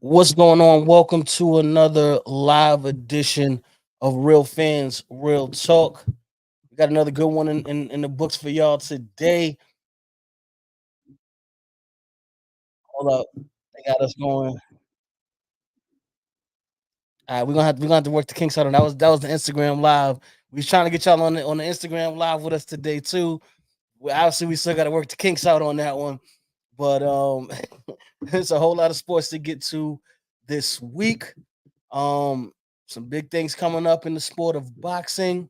What's going on? Welcome to another live edition of Real Fans, Real Talk. We got another good one in the books for y'all today. Hold up. They got us going. All right, we're gonna have to work the kinks out on that was the Instagram live. We was trying to get y'all on the Instagram live with us today too. Obviously we still gotta work the kinks out on that one. But there's a whole lot of sports to get to this week. Um, some big things coming up in the sport of boxing.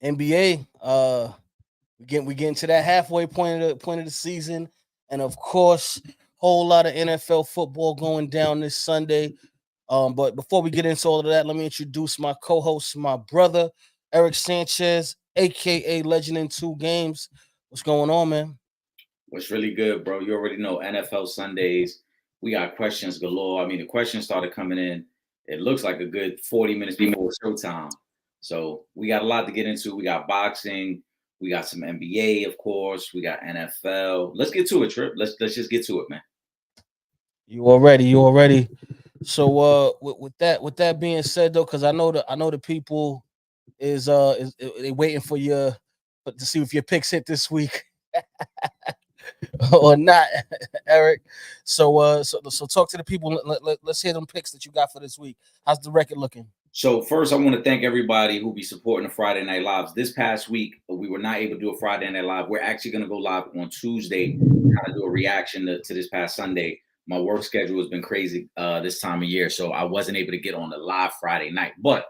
NBA. We getting to that halfway point of the season, and of course, whole lot of NFL football going down this Sunday. But before we get into all of that, let me introduce my co-host, my brother Eric Sanchez, aka Legend in Two Games. What's going on, man? What's really good, bro? You already know NFL Sundays. We got questions galore. I mean, the questions started coming in. It looks like a good 40 minutes before showtime. So we got a lot to get into. We got boxing. We got some NBA, of course. We got NFL. Let's get to it, Trip. Let's just get to it, man. You already. So with that being said though, because I know the people is they waiting for your to see if your picks hit this week or not, Eric. So talk to the people. Let's hear them picks that you got for this week. How's the record looking? So first, I want to thank everybody who be supporting the Friday Night Lives. This past week, we were not able to do a Friday Night Live. We're actually going to go live on Tuesday, kind of do a reaction to this past Sunday. My work schedule has been crazy this time of year, so I wasn't able to get on the live Friday night. But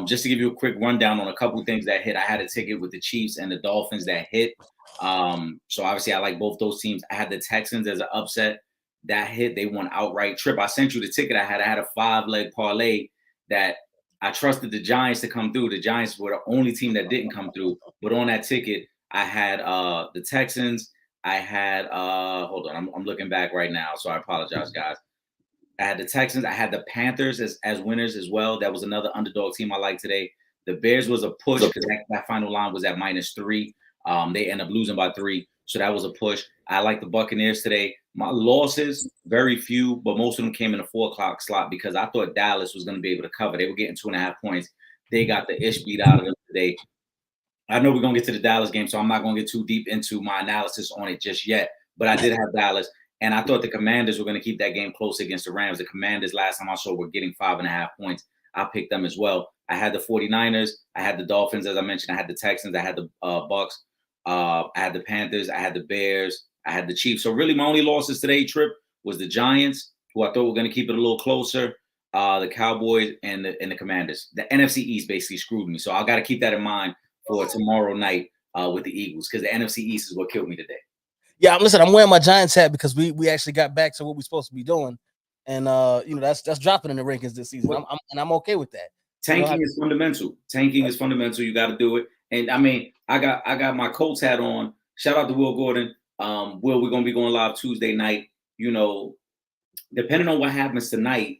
just to give you a quick rundown on a couple of things that hit, I had a ticket with the Chiefs and the Dolphins that hit. So obviously, I like both those teams. I had the Texans as an upset that hit. They won outright. Trip, I sent you the ticket. I had a 5-leg parlay that I trusted the Giants to come through. The Giants were the only team that didn't come through. But on that ticket, I had the Texans. I had hold on, I'm looking back right now, so I apologize, guys. I had the Texans. I had the Panthers as winners as well. That was another underdog team I like today. The Bears was a push because that final line was at -3. They ended up losing by 3, so that was a push. I like the Buccaneers today. My losses, very few, but most of them came in the 4 o'clock slot because I thought Dallas was going to be able to cover. They were getting 2.5 points. They got the ish beat out of them today. I know we're gonna get to the Dallas game, so I'm not gonna get too deep into my analysis on it just yet. But I did have Dallas, and I thought the Commanders were gonna keep that game close against the Rams. The Commanders last time I saw were getting 5.5 points. I picked them as well. I had the 49ers, I had the Dolphins, as I mentioned, I had the Texans, I had the Bucks, I had the Panthers, I had the Bears, I had the Chiefs. So really, my only losses today, Trip, was the Giants, who I thought were gonna keep it a little closer. The Cowboys and the Commanders. The NFC East basically screwed me, so I got to keep that in mind for tomorrow night with the Eagles because the NFC East is what killed me today. Yeah, listen, I'm wearing my Giants hat because we actually got back to what we're supposed to be doing, and that's dropping in the rankings this season. I'm okay with that. Tanking is fundamental. Tanking is fundamental. You got to do it. And I mean, I got my Colts hat on. Shout out to Will Gordon. Will, we're gonna be going live Tuesday night. You know, depending on what happens tonight,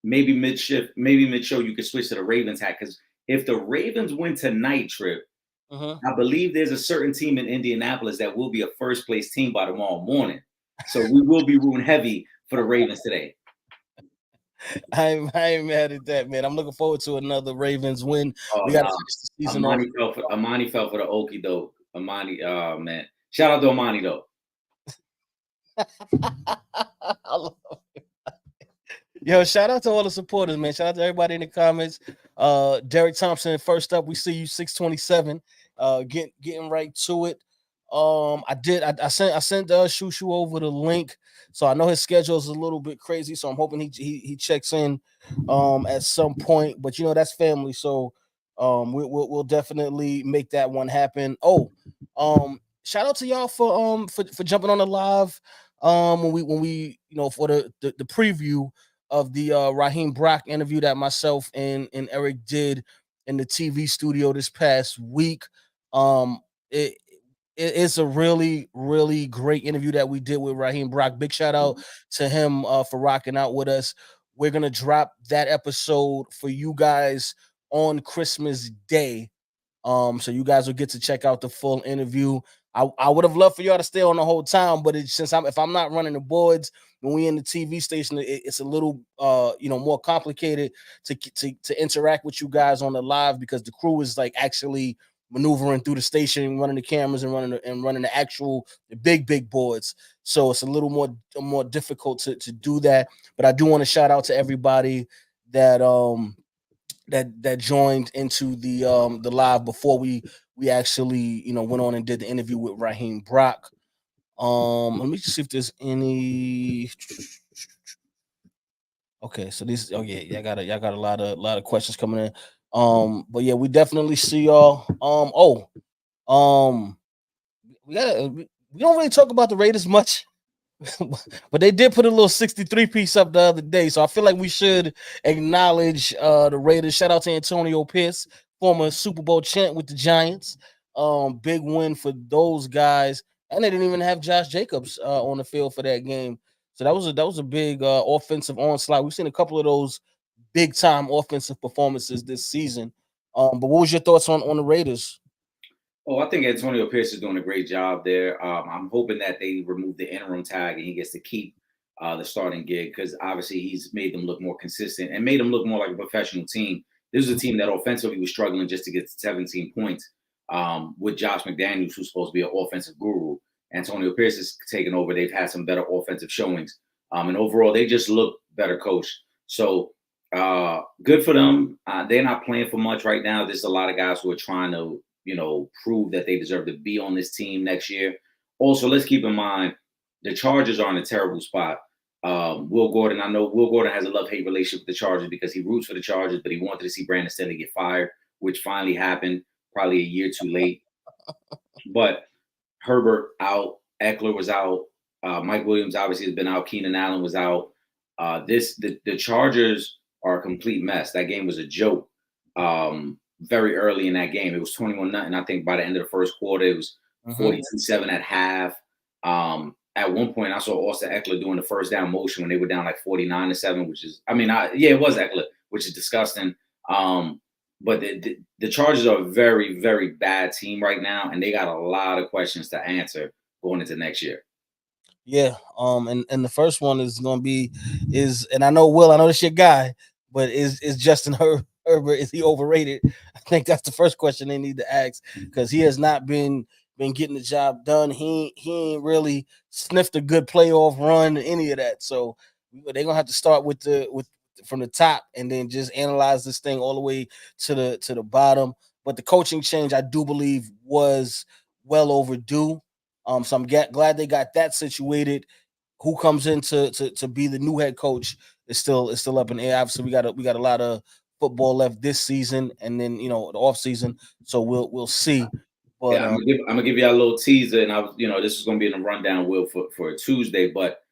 maybe mid shift, maybe mid show, you could switch to the Ravens hat because if the Ravens win tonight, Trip, I believe there's a certain team in Indianapolis that will be a first place team by tomorrow morning. So we will be rooting heavy for the Ravens today. I ain't mad at that, man. I'm looking forward to another Ravens win. Oh We got to no, finish the season off. Amani fell for the Okie doke. Amani, oh man, shout out to Amani though. I love Yo, shout out to all the supporters, man. Shout out to everybody in the comments. Derek Thompson, first up, we see you 627. Getting right to it. I sent Shu Shu over the link, so I know his schedule is a little bit crazy. So I'm hoping he checks in at some point. But that's family, so we'll definitely make that one happen. Oh, shout out to y'all for jumping on the live when we for the preview of the Raheem Brock interview that myself and Eric did in the TV studio this past week. It it's a really, really great interview that we did with Raheem Brock. Big shout out to him for rocking out with us. We're gonna drop that episode for you guys on Christmas Day. So you guys will get to check out the full interview. I would have loved for y'all to stay on the whole time, but since if I'm not running the boards when we in the TV station, it's a little more complicated to interact with you guys on the live because the crew is like actually maneuvering through the station, running the cameras and running the big boards. So it's a little more difficult to do that. But I do want to shout out to everybody that that joined into the live before we actually went on and did the interview with Raheem Brock. Let me just see if there's any. Okay, so these. Oh yeah, y'all got a lot of questions coming in. But yeah, we definitely see y'all. Um, we don't really talk about the Raiders much. But they did put a little 63 piece up the other day, so I feel like we should acknowledge the Raiders. Shout out to Antonio Pierce, former Super Bowl champ with the Giants. Big win for those guys, and they didn't even have Josh Jacobs on the field for that game. So that was a big offensive onslaught. We've seen a couple of those big time offensive performances this season. But what was your thoughts on the Raiders? Oh, I think Antonio Pierce is doing a great job there. I'm hoping that they remove the interim tag and he gets to keep the starting gig because obviously he's made them look more consistent and made them look more like a professional team. This is a team that offensively was struggling just to get 17 points with Josh McDaniels, who's supposed to be an offensive guru. Antonio Pierce is taking over. They've had some better offensive showings. And overall, they just look better coached. So good for them. They're not playing for much right now. There's a lot of guys who are trying to prove that they deserve to be on this team next year. Also, let's keep in mind the Chargers are in a terrible spot. Will Gordon, I know Will Gordon has a love-hate relationship with the Chargers because he roots for the Chargers, but he wanted to see Brandon Staley get fired, which finally happened, probably a year too late. But Herbert out, Eckler was out, Mike Williams obviously has been out, Keenan Allen was out. The Chargers are a complete mess. That game was a joke. Very early in that game. It was 21-0. I think by the end of the first quarter, it was 42-7 at half. At one point, I saw Austin Eckler doing the first down motion when they were down like 49-7, which is, it was Eckler, which is disgusting. But the Chargers are a very, very bad team right now, and they got a lot of questions to answer going into next year. Yeah. And the first one is going to be and I know Will, I know this your guy, but is Justin Herbert, is he overrated? I think that's the first question they need to ask because he has not been getting the job done. He ain't really sniffed a good playoff run, any of that. So they're gonna have to start with from the top and then just analyze this thing all the way to the bottom. But the coaching change, I do believe, was well overdue. So I'm glad they got that situated. Who comes in to be the new head coach is still up in the air. Obviously, we got a lot of football left this season, and then the off season. So we'll see. But yeah, I'm gonna give you a little teaser, and this is gonna be in the rundown, Will, for Tuesday. But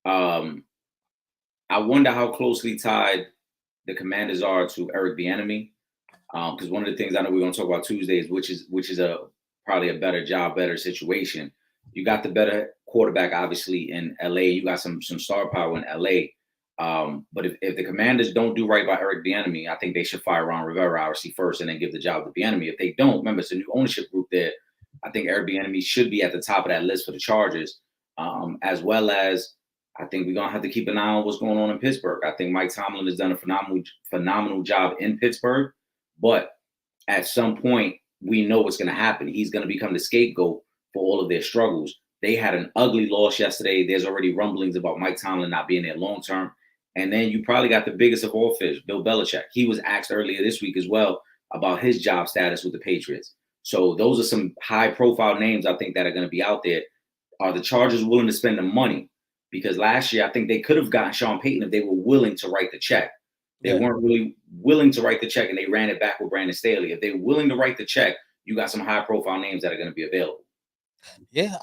I wonder how closely tied the Commanders are to Eric Bieniemy, because one of the things I know we're gonna talk about Tuesday is which is probably a better situation. You got the better quarterback, obviously, in LA. You got some star power in LA. But if the Commanders don't do right by Eric Bieniemy, I think they should fire Ron Rivera, obviously, first, and then give the job to Bieniemy. If they don't, remember, it's a new ownership group there. I think Eric Bieniemy should be at the top of that list for the Chargers, as well as I think we're going to have to keep an eye on what's going on in Pittsburgh. I think Mike Tomlin has done a phenomenal job in Pittsburgh, but at some point, we know what's going to happen. He's going to become the scapegoat for all of their struggles. They had an ugly loss yesterday. There's already rumblings about Mike Tomlin not being there long term. And then you probably got the biggest of all fish, Bill Belichick. He was asked earlier this week as well about his job status with the Patriots. So those are some high-profile names I think that are going to be out there. Are the Chargers willing to spend the money? Because last year, I think they could have gotten Sean Payton if they were willing to write the check. They weren't really willing to write the check, and they ran it back with Brandon Staley. If they're willing to write the check, you got some high-profile names that are going to be available. Yeah,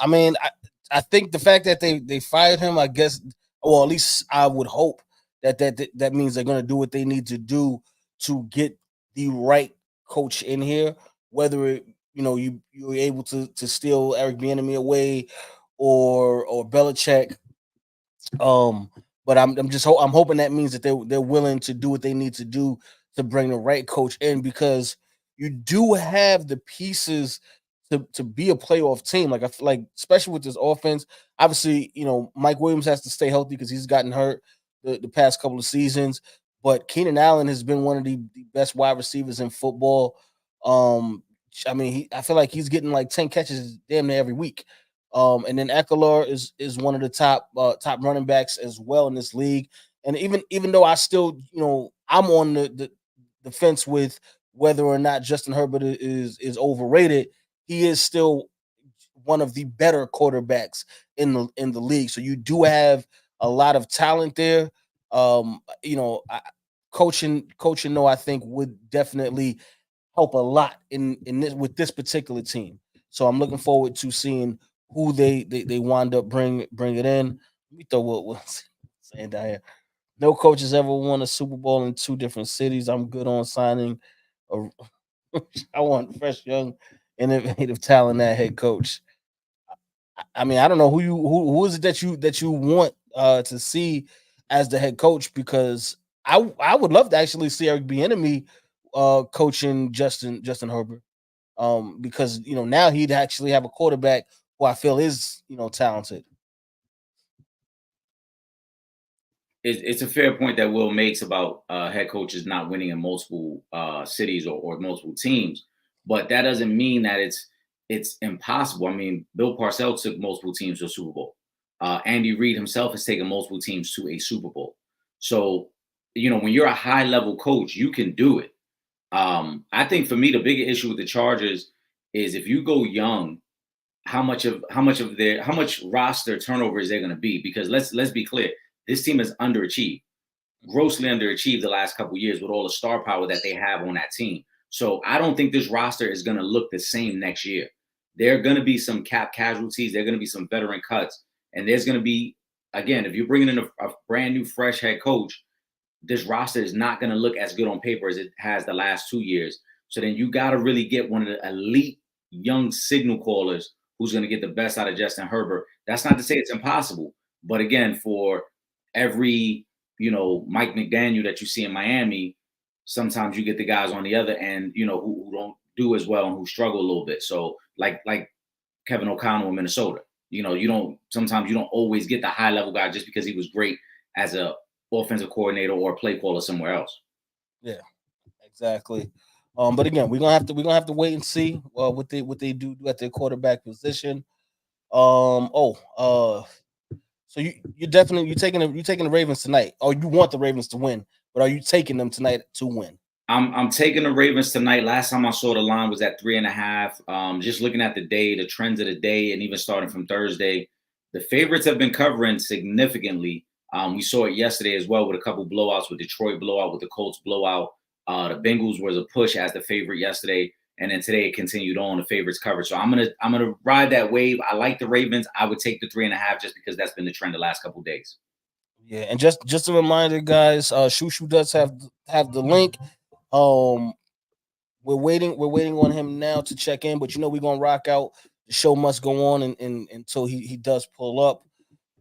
I think the fact that they fired him, I guess, or at least I would hope that means they're going to do what they need to do to get the right coach in here. Whether you're able to steal Eric Bieniemy away or Belichick. But I'm hoping that means that they're willing to do what they need to do to bring the right coach in because you do have the pieces to be a playoff team. Like I feel like, especially with this offense, obviously, Mike Williams has to stay healthy because he's gotten hurt the past couple of seasons. But Keenan Allen has been one of the best wide receivers in football. I mean, I feel like he's getting like 10 catches damn near every week. And then Eckler is one of the top running backs as well in this league. And even though I still, I'm on the fence with whether or not Justin Herbert is overrated, he is still one of the better quarterbacks in the league. So you do have a lot of talent there. Coaching, no, I think would definitely help a lot in this with this particular team. So I'm looking forward to seeing who they wind up bring it in. Let me throw what's saying down here. No coach has ever won a Super Bowl in two different cities. I'm good on signing. A, I want fresh, young, innovative talent at head coach. I mean, I don't know who is it that you want to see as the head coach, because I would love to actually see Eric Bieniemy coaching Justin Herbert, because now he'd actually have a quarterback who I feel is talented. It's a fair point that Will makes about head coaches not winning in multiple cities or multiple teams, but that doesn't mean that it's impossible. I mean, Bill Parcells took multiple teams to a Super Bowl. Andy Reid himself has taken multiple teams to a Super Bowl. So, when you're a high level coach, you can do it. I think for me, the bigger issue with the Chargers is if you go young, how much roster turnover is there going to be? Because let's be clear, this team has underachieved, grossly underachieved the last couple of years with all the star power that they have on that team. So I don't think this roster is going to look the same next year. There are going to be some cap casualties. There are going to be some veteran cuts. And there's going to be, again, if you're bringing in a brand new, fresh head coach, this roster is not going to look as good on paper as it has the last 2 years. So then you got to really get one of the elite young signal callers who's going to get the best out of Justin Herbert. That's not to say it's impossible. But again, for every, Mike McDaniel that you see in Miami, sometimes you get the guys on the other end, who don't do as well and who struggle a little bit. So like Kevin O'Connell in Minnesota, sometimes you don't always get the high level guy just because he was great as a offensive coordinator or a play caller somewhere else. Yeah, exactly. But again, we're gonna have to wait and see what they do at their quarterback position. So you're taking the Ravens tonight. Oh, you want the Ravens to win, but are you taking them tonight to win? I'm taking the Ravens tonight. Last time I saw the line was at 3.5. Just looking at the day, the trends of the day, and even starting from Thursday, the favorites have been covering significantly. We saw it yesterday as well with a couple blowouts, with Detroit blowout, with the Colts blowout. The Bengals was a push as the favorite yesterday, and then today it continued on the favorites coverage. So I'm gonna ride that wave. I like the Ravens. I would take the 3.5 just because that's been the trend the last couple of days. Yeah, and just a reminder, guys, Shu Shu does have the link. We're waiting on him now to check in, but we're gonna rock out. The show must go on and until he does pull up.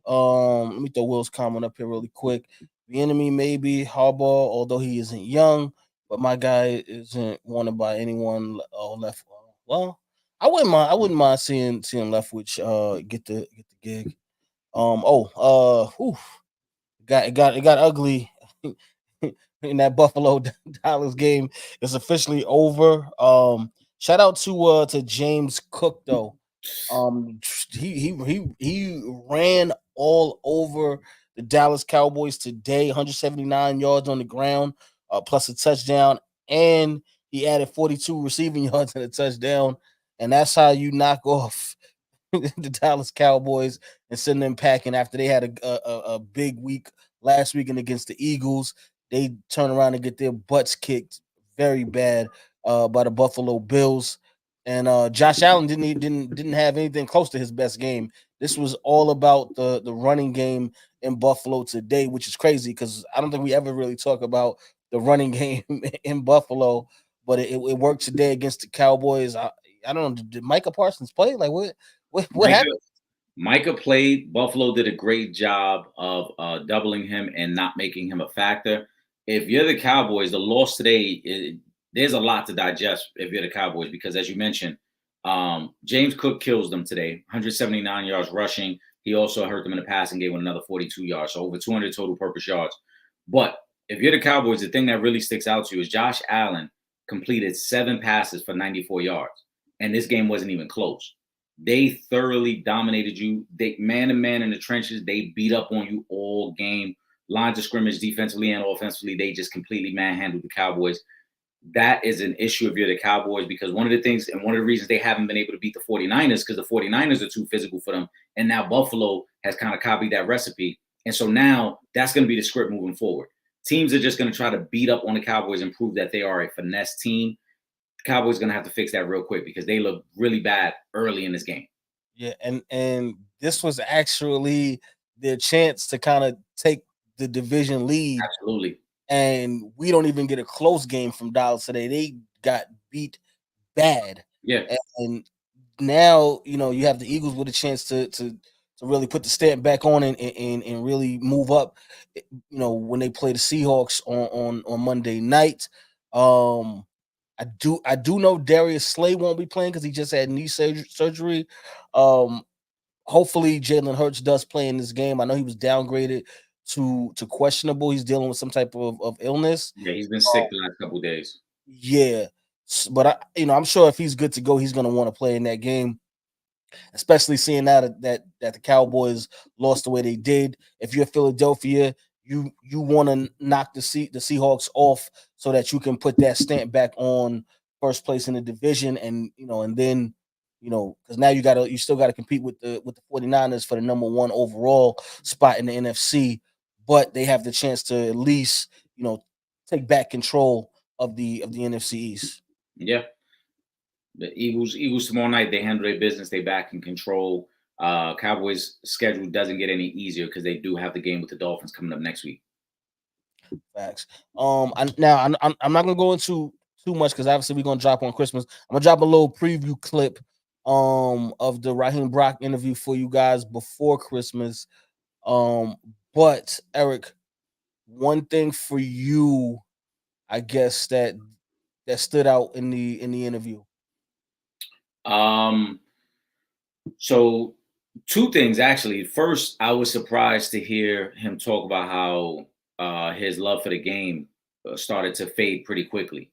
Let me throw Will's comment up here really quick. The enemy may be Harbaugh, although he isn't young, but my guy isn't wanted by anyone left. Well, I wouldn't mind seeing Leftwich get the gig. It got ugly in that Buffalo Dallas game. It's officially over. Shout out to James Cook though. He ran all over the Dallas Cowboys today, 179 yards on the ground, plus a touchdown, and he added 42 receiving yards and a touchdown. And that's how you knock off the Dallas Cowboys and send them packing after they had a big week last weekend against the Eagles. They turn around and get their butts kicked very bad by the Buffalo Bills. And Josh Allen didn't have anything close to his best game. This was all about the running game in Buffalo today, which is crazy because I don't think we ever really talk about the running game in Buffalo, but it worked today against the Cowboys. I don't know. Did Micah Parsons play? Like what happened? Micah played. Buffalo did a great job of doubling him and not making him a factor. If you're the Cowboys, the loss today, there's a lot to digest if you're the Cowboys because, as you mentioned, James Cook kills them today, 179 yards rushing. He also hurt them in the passing game with another 42 yards, so over 200 total purpose yards. But if you're the Cowboys, the thing that really sticks out to you is Josh Allen completed 7 passes for 94 yards, and this game wasn't even close. They thoroughly dominated you. They man to man in the trenches. They beat up on you all game. Lines of scrimmage, defensively and offensively, they just completely manhandled the Cowboys. That is an issue if you're the Cowboys, because one of the things and one of the reasons they haven't been able to beat the 49ers because the 49ers are too physical for them. And now Buffalo has kind of copied that recipe. And so now that's going to be the script moving forward. Teams are just going to try to beat up on the Cowboys and prove that they are a finesse team. The Cowboys are going to have to fix that real quick because they look really bad early in this game. Yeah, and this was actually their chance to kind of take the division lead. Absolutely. And we don't even get a close game from Dallas today. They got beat bad. Yeah. And now, you have the Eagles with a chance to really put the stamp back on and really move up, when they play the Seahawks on Monday night. I do know Darius Slay won't be playing because he just had knee surgery. Hopefully Jalen Hurts does play in this game. I know he was downgraded to questionable. He's dealing with some type of illness. Yeah, he's been sick the last couple of days. Yeah, but I'm sure if he's good to go, he's going to want to play in that game, especially seeing now that the Cowboys lost the way they did. If you're Philadelphia, you want to knock the Seahawks off so that you can put that stamp back on first place in the division, and then because now you still got to compete with the 49ers for the number 1 overall spot in the NFC, but they have the chance to at least take back control of the NFC East. Yeah. The Eagles tomorrow night, they handle their business. They back in control. Cowboys' schedule doesn't get any easier because they do have the game with the Dolphins coming up next week. Facts. I'm not gonna go into too much because obviously we're gonna drop on Christmas. I'm gonna drop a little preview clip of the Raheem Brock interview for you guys before Christmas. But Eric, one thing for you, I guess that stood out in the interview. So 2 things actually. First, I was surprised to hear him talk about how his love for the game started to fade pretty quickly.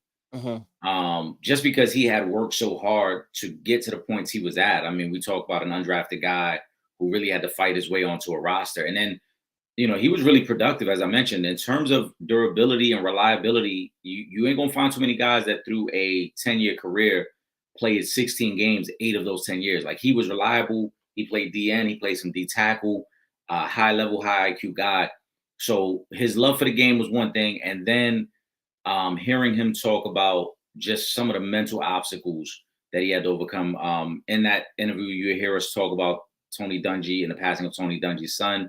Just because he had worked so hard to get to the points he was at. I mean, we talk about an undrafted guy who really had to fight his way onto a roster, and then he was really productive, as I mentioned, in terms of durability and reliability. You ain't gonna find too many guys that through a 10-year career played 16 games, 8 of those 10 years. Like, he was reliable. He played DN. He played some D tackle, high level, high IQ guy. So his love for the game was one thing. And then hearing him talk about just some of the mental obstacles that he had to overcome. In that interview, you hear us talk about Tony Dungy and the passing of Tony Dungy's son.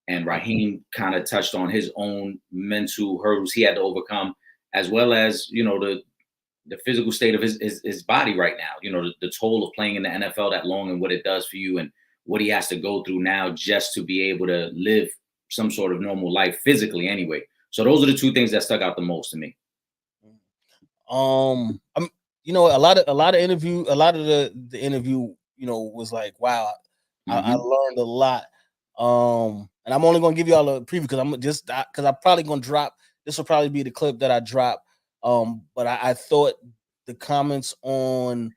And Raheem kind of touched on his own mental hurdles he had to overcome, as well as, the physical state of his body right now, the toll of playing in the NFL that long and what it does for you and what he has to go through now just to be able to live some sort of normal life physically anyway. So those are the 2 things that stuck out the most to me. A lot of the interview, was like, wow, I learned a lot. And I'm only gonna give you all a preview because I'm probably gonna drop. This will probably be the clip that I drop. But I thought the comments on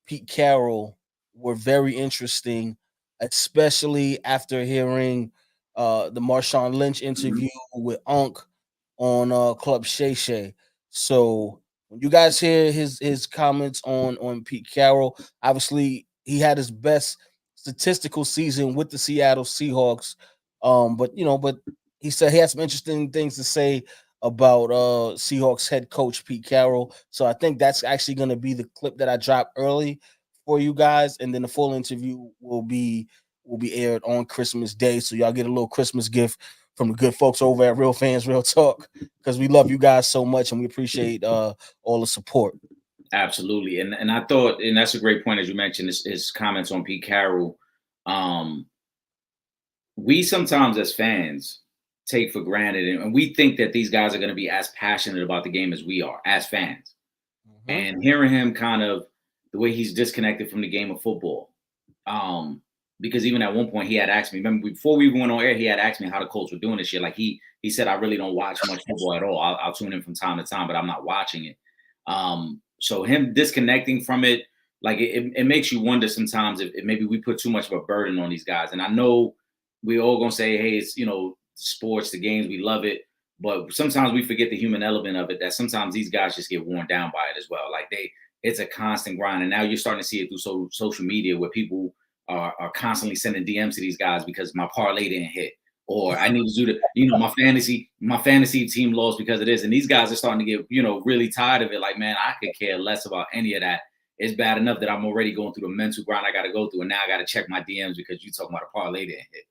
Pete Carroll were very interesting, especially after hearing the Marshawn Lynch interview with Unc on Club Shay Shay. So when you guys hear his comments on Pete Carroll, obviously he had his best statistical season with the Seattle Seahawks. But he said he had some interesting things to say about Seahawks head coach Pete Carroll. So I think that's actually going to be the clip that I drop early for you guys, and then the full interview will be aired on Christmas Day. So y'all get a little Christmas gift from the good folks over at Real Fans Real Talk, because we love you guys so much and we appreciate all the support. Absolutely. And I thought, and that's a great point, as you mentioned, his comments on Pete Carroll. We sometimes as fans take for granted, and we think that these guys are going to be as passionate about the game as we are as fans. And hearing him kind of the way he's disconnected from the game of football. Because even at one point he had asked me, remember before we even went on air, he had asked me how the Colts were doing this year. Like he said, I really don't watch much football at all. I'll tune in from time to time, but I'm not watching it. So him disconnecting from it, like it makes you wonder sometimes if maybe we put too much of a burden on these guys. And I know we all gonna say, hey, it's sports, the games, we love it. But sometimes we forget the human element of it, that sometimes these guys just get worn down by it as well. Like it's a constant grind. And now you're starting to see it through social media where people are constantly sending DMs to these guys because my parlay didn't hit. Or I need to do my fantasy team lost because of this. And these guys are starting to get, really tired of it. Like, man, I could care less about any of that. It's bad enough that I'm already going through the mental grind I got to go through. And now I got to check my DMs because you talking about a parlay didn't hit.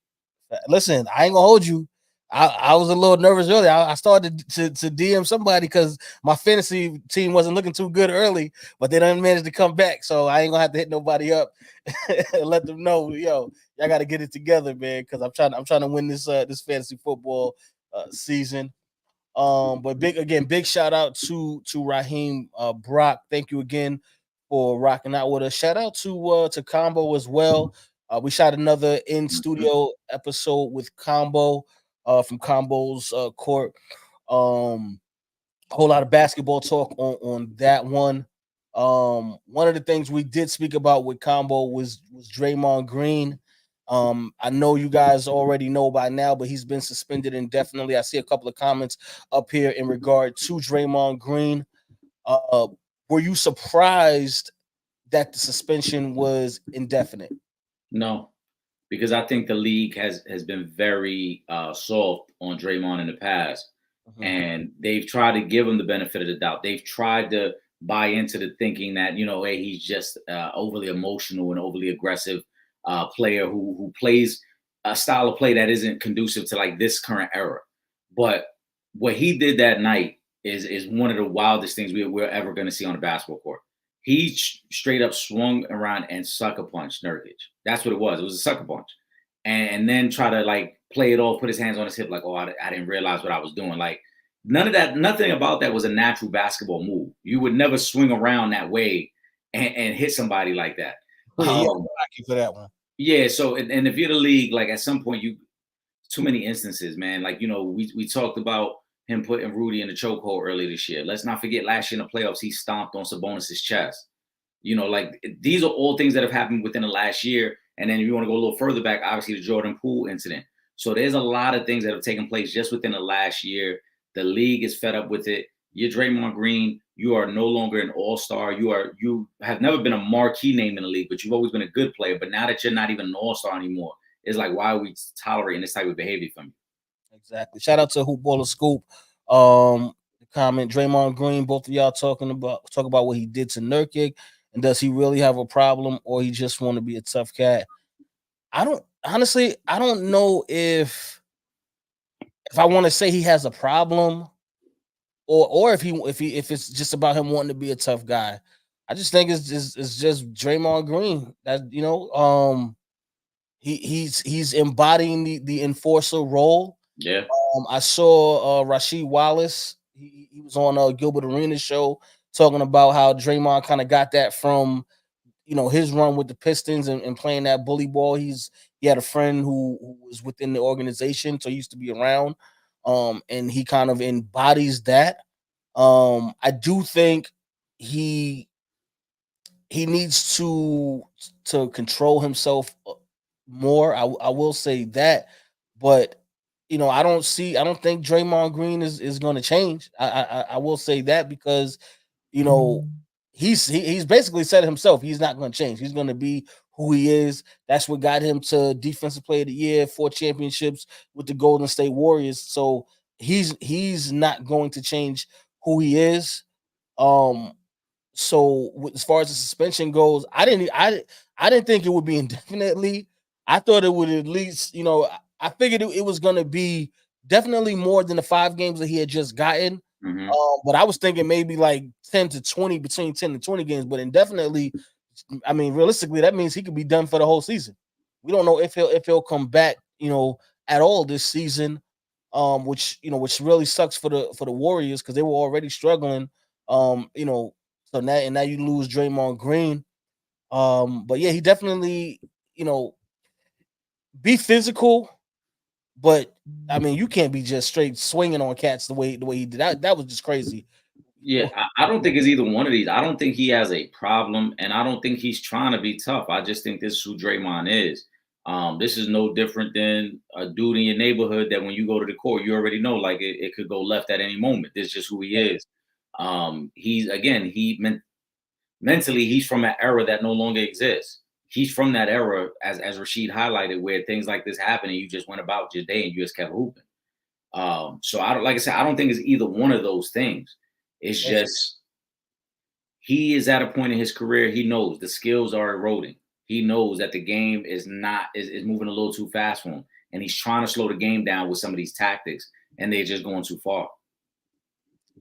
Listen, I ain't gonna hold you. I was a little nervous earlier. I started to DM somebody because my fantasy team wasn't looking too good early, but they didn't manage to come back. So I ain't gonna have to hit nobody up and let them know, y'all got to get it together, man. Because I'm trying to win this fantasy football season. But big shout out to Raheem Brock. Thank you again for rocking out with us. Shout out to Combo as well. We shot another in studio episode with Combo from Combo's court. Whole lot of basketball talk on that one. One of the things we did speak about with Combo was Draymond Green. I know you guys already know by now, but he's been suspended indefinitely. I see a couple of comments up here in regard to Draymond Green. Were you surprised that the suspension was indefinite? No, because I think the league has been very soft on Draymond in the past, and they've tried to give him the benefit of the doubt. They've tried to buy into the thinking that hey, he's just overly emotional and overly aggressive player who plays a style of play that isn't conducive to like this current era. But what he did that night is one of the wildest things we're ever going to see on a basketball court. He straight up swung around and sucker punched Nurkic. That's what it was. It was a sucker punch. And then try to like play it off, put his hands on his hip like, oh, I didn't realize what I was doing. Like nothing about that was a natural basketball move. You would never swing around that way and hit somebody like that. For that one. Yeah. So, and if you're the league, like at some point too many instances, man. Like, we talked about him putting Rudy in the chokehold earlier this year. Let's not forget last year in the playoffs, he stomped on Sabonis's chest. Like these are all things that have happened within the last year. And then if you want to go a little further back, obviously the Jordan Poole incident. So there's a lot of things that have taken place just within the last year. The league is fed up with it. You're Draymond Green. You are no longer an all-star. You have never been a marquee name in the league, but you've always been a good player. But now that you're not even an all-star anymore, it's like, why are we tolerating this type of behavior from you? Exactly. Shout out to Hoop Baller Scoop. The comment, Draymond Green, both of y'all talk about what he did to Nurkic, and does he really have a problem, or he just want to be a tough cat? I don't know if I want to say he has a problem, or if it's just about him wanting to be a tough guy. I just think it's just Draymond Green that he's embodying the enforcer role. Yeah. I saw Rasheed Wallace. He was on Gilbert Arenas show talking about how Draymond kind of got that from his run with the Pistons and playing that bully ball. He had a friend who was within the organization, so he used to be around. And he kind of embodies that. I do think he needs to control himself more. I will say that, but I don't think Draymond Green is going to change. I will say that because he's basically said it himself. He's not going to change. He's going to be who he is. That's what got him to Defensive Player of the Year, 4 championships with the Golden State Warriors. So he's not going to change who he is. So as far as the suspension goes, I didn't think it would be indefinitely. I thought it would at least, I figured it was going to be definitely more than the 5 games that he had just gotten. But I was thinking maybe like 10 to 20, between 10 to 20 games. But indefinitely, I mean, realistically, that means he could be done for the whole season. We don't know if he'll come back, at all this season. Which really sucks for the Warriors because they were already struggling. So now you lose Draymond Green. But yeah, he definitely, you know, be physical, but I mean, you can't be just straight swinging on cats the way he did. That was just crazy. Yeah, I don't think it's either one of these. I don't think he has a problem, and I don't think he's trying to be tough. I just think this is who Draymond is. This is no different than a dude in your neighborhood that when you go to the court, you already know like it could go left at any moment. This is just who he is. He's again, mentally he's from an era that no longer exists. He's from that era, as Rashid highlighted, where things like this happened and you just went about your day and you just kept hooping. So I don't, like I said, I don't think it's either one of those things. It's just he is at a point in his career, he knows the skills are eroding. He knows that the game is not is moving a little too fast for him. And he's trying to slow the game down with some of these tactics, and they're just going too far.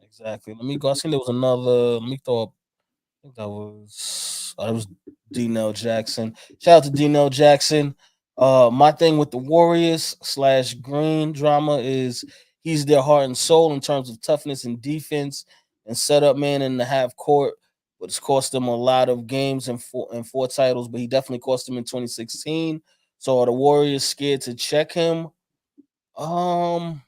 Exactly. Let me go. I seen there was another. Let me throw up. I think that was D-Nell Jackson. Shout out to D-Nell Jackson. My thing with the Warriors slash Green drama is he's their heart and soul in terms of toughness and defense and setup man in the half court. But it's cost them a lot of games and four titles. But he definitely cost them in 2016. So are the Warriors scared to check him? Um,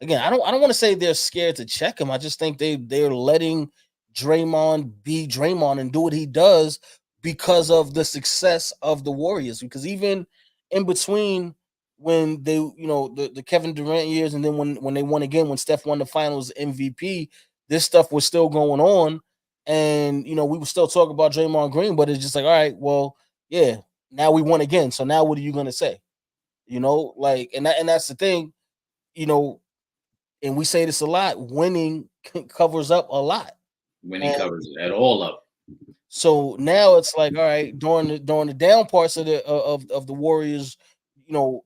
Again, I don't want to say they're scared to check him. I just think they're letting Draymond be Draymond and do what he does because of the success of the Warriors. Because even in between when they, the Kevin Durant years, and then when they won again, when Steph won the Finals MVP, this stuff was still going on, and we were still talking about Draymond Green, but it's just like, all right, well, yeah, now we won again. So now what are you gonna say? Like, and that's the thing, you know and we say this a lot, winning covers up a lot. When he And covers it all up. so now it's like, all right, during the down parts of the Warriors, you know,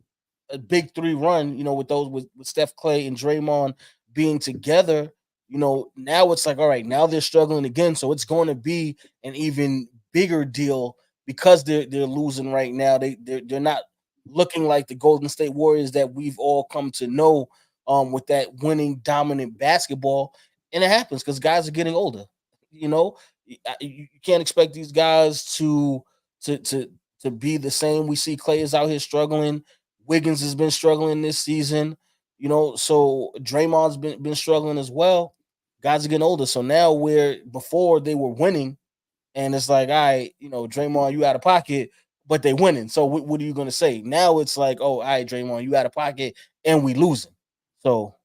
a big three run, with those with Steph, Clay, and Draymond being together, now it's like, all right, now they're struggling again. So it's going to be an even bigger deal because they're losing right now. They're not looking like the Golden State Warriors that we've all come to know, with that winning dominant basketball. And it happens because guys are getting older. You know, you can't expect these guys to to to be the same. We see Clay is out here struggling. Wiggins has been struggling this season. So Draymond's been struggling as well. Guys are getting older. So now where before they were winning, and it's like, all right, Draymond, you out of pocket, but they winning. So what are you gonna say? Now it's like, oh, all right, Draymond, you out of pocket, and we losing. So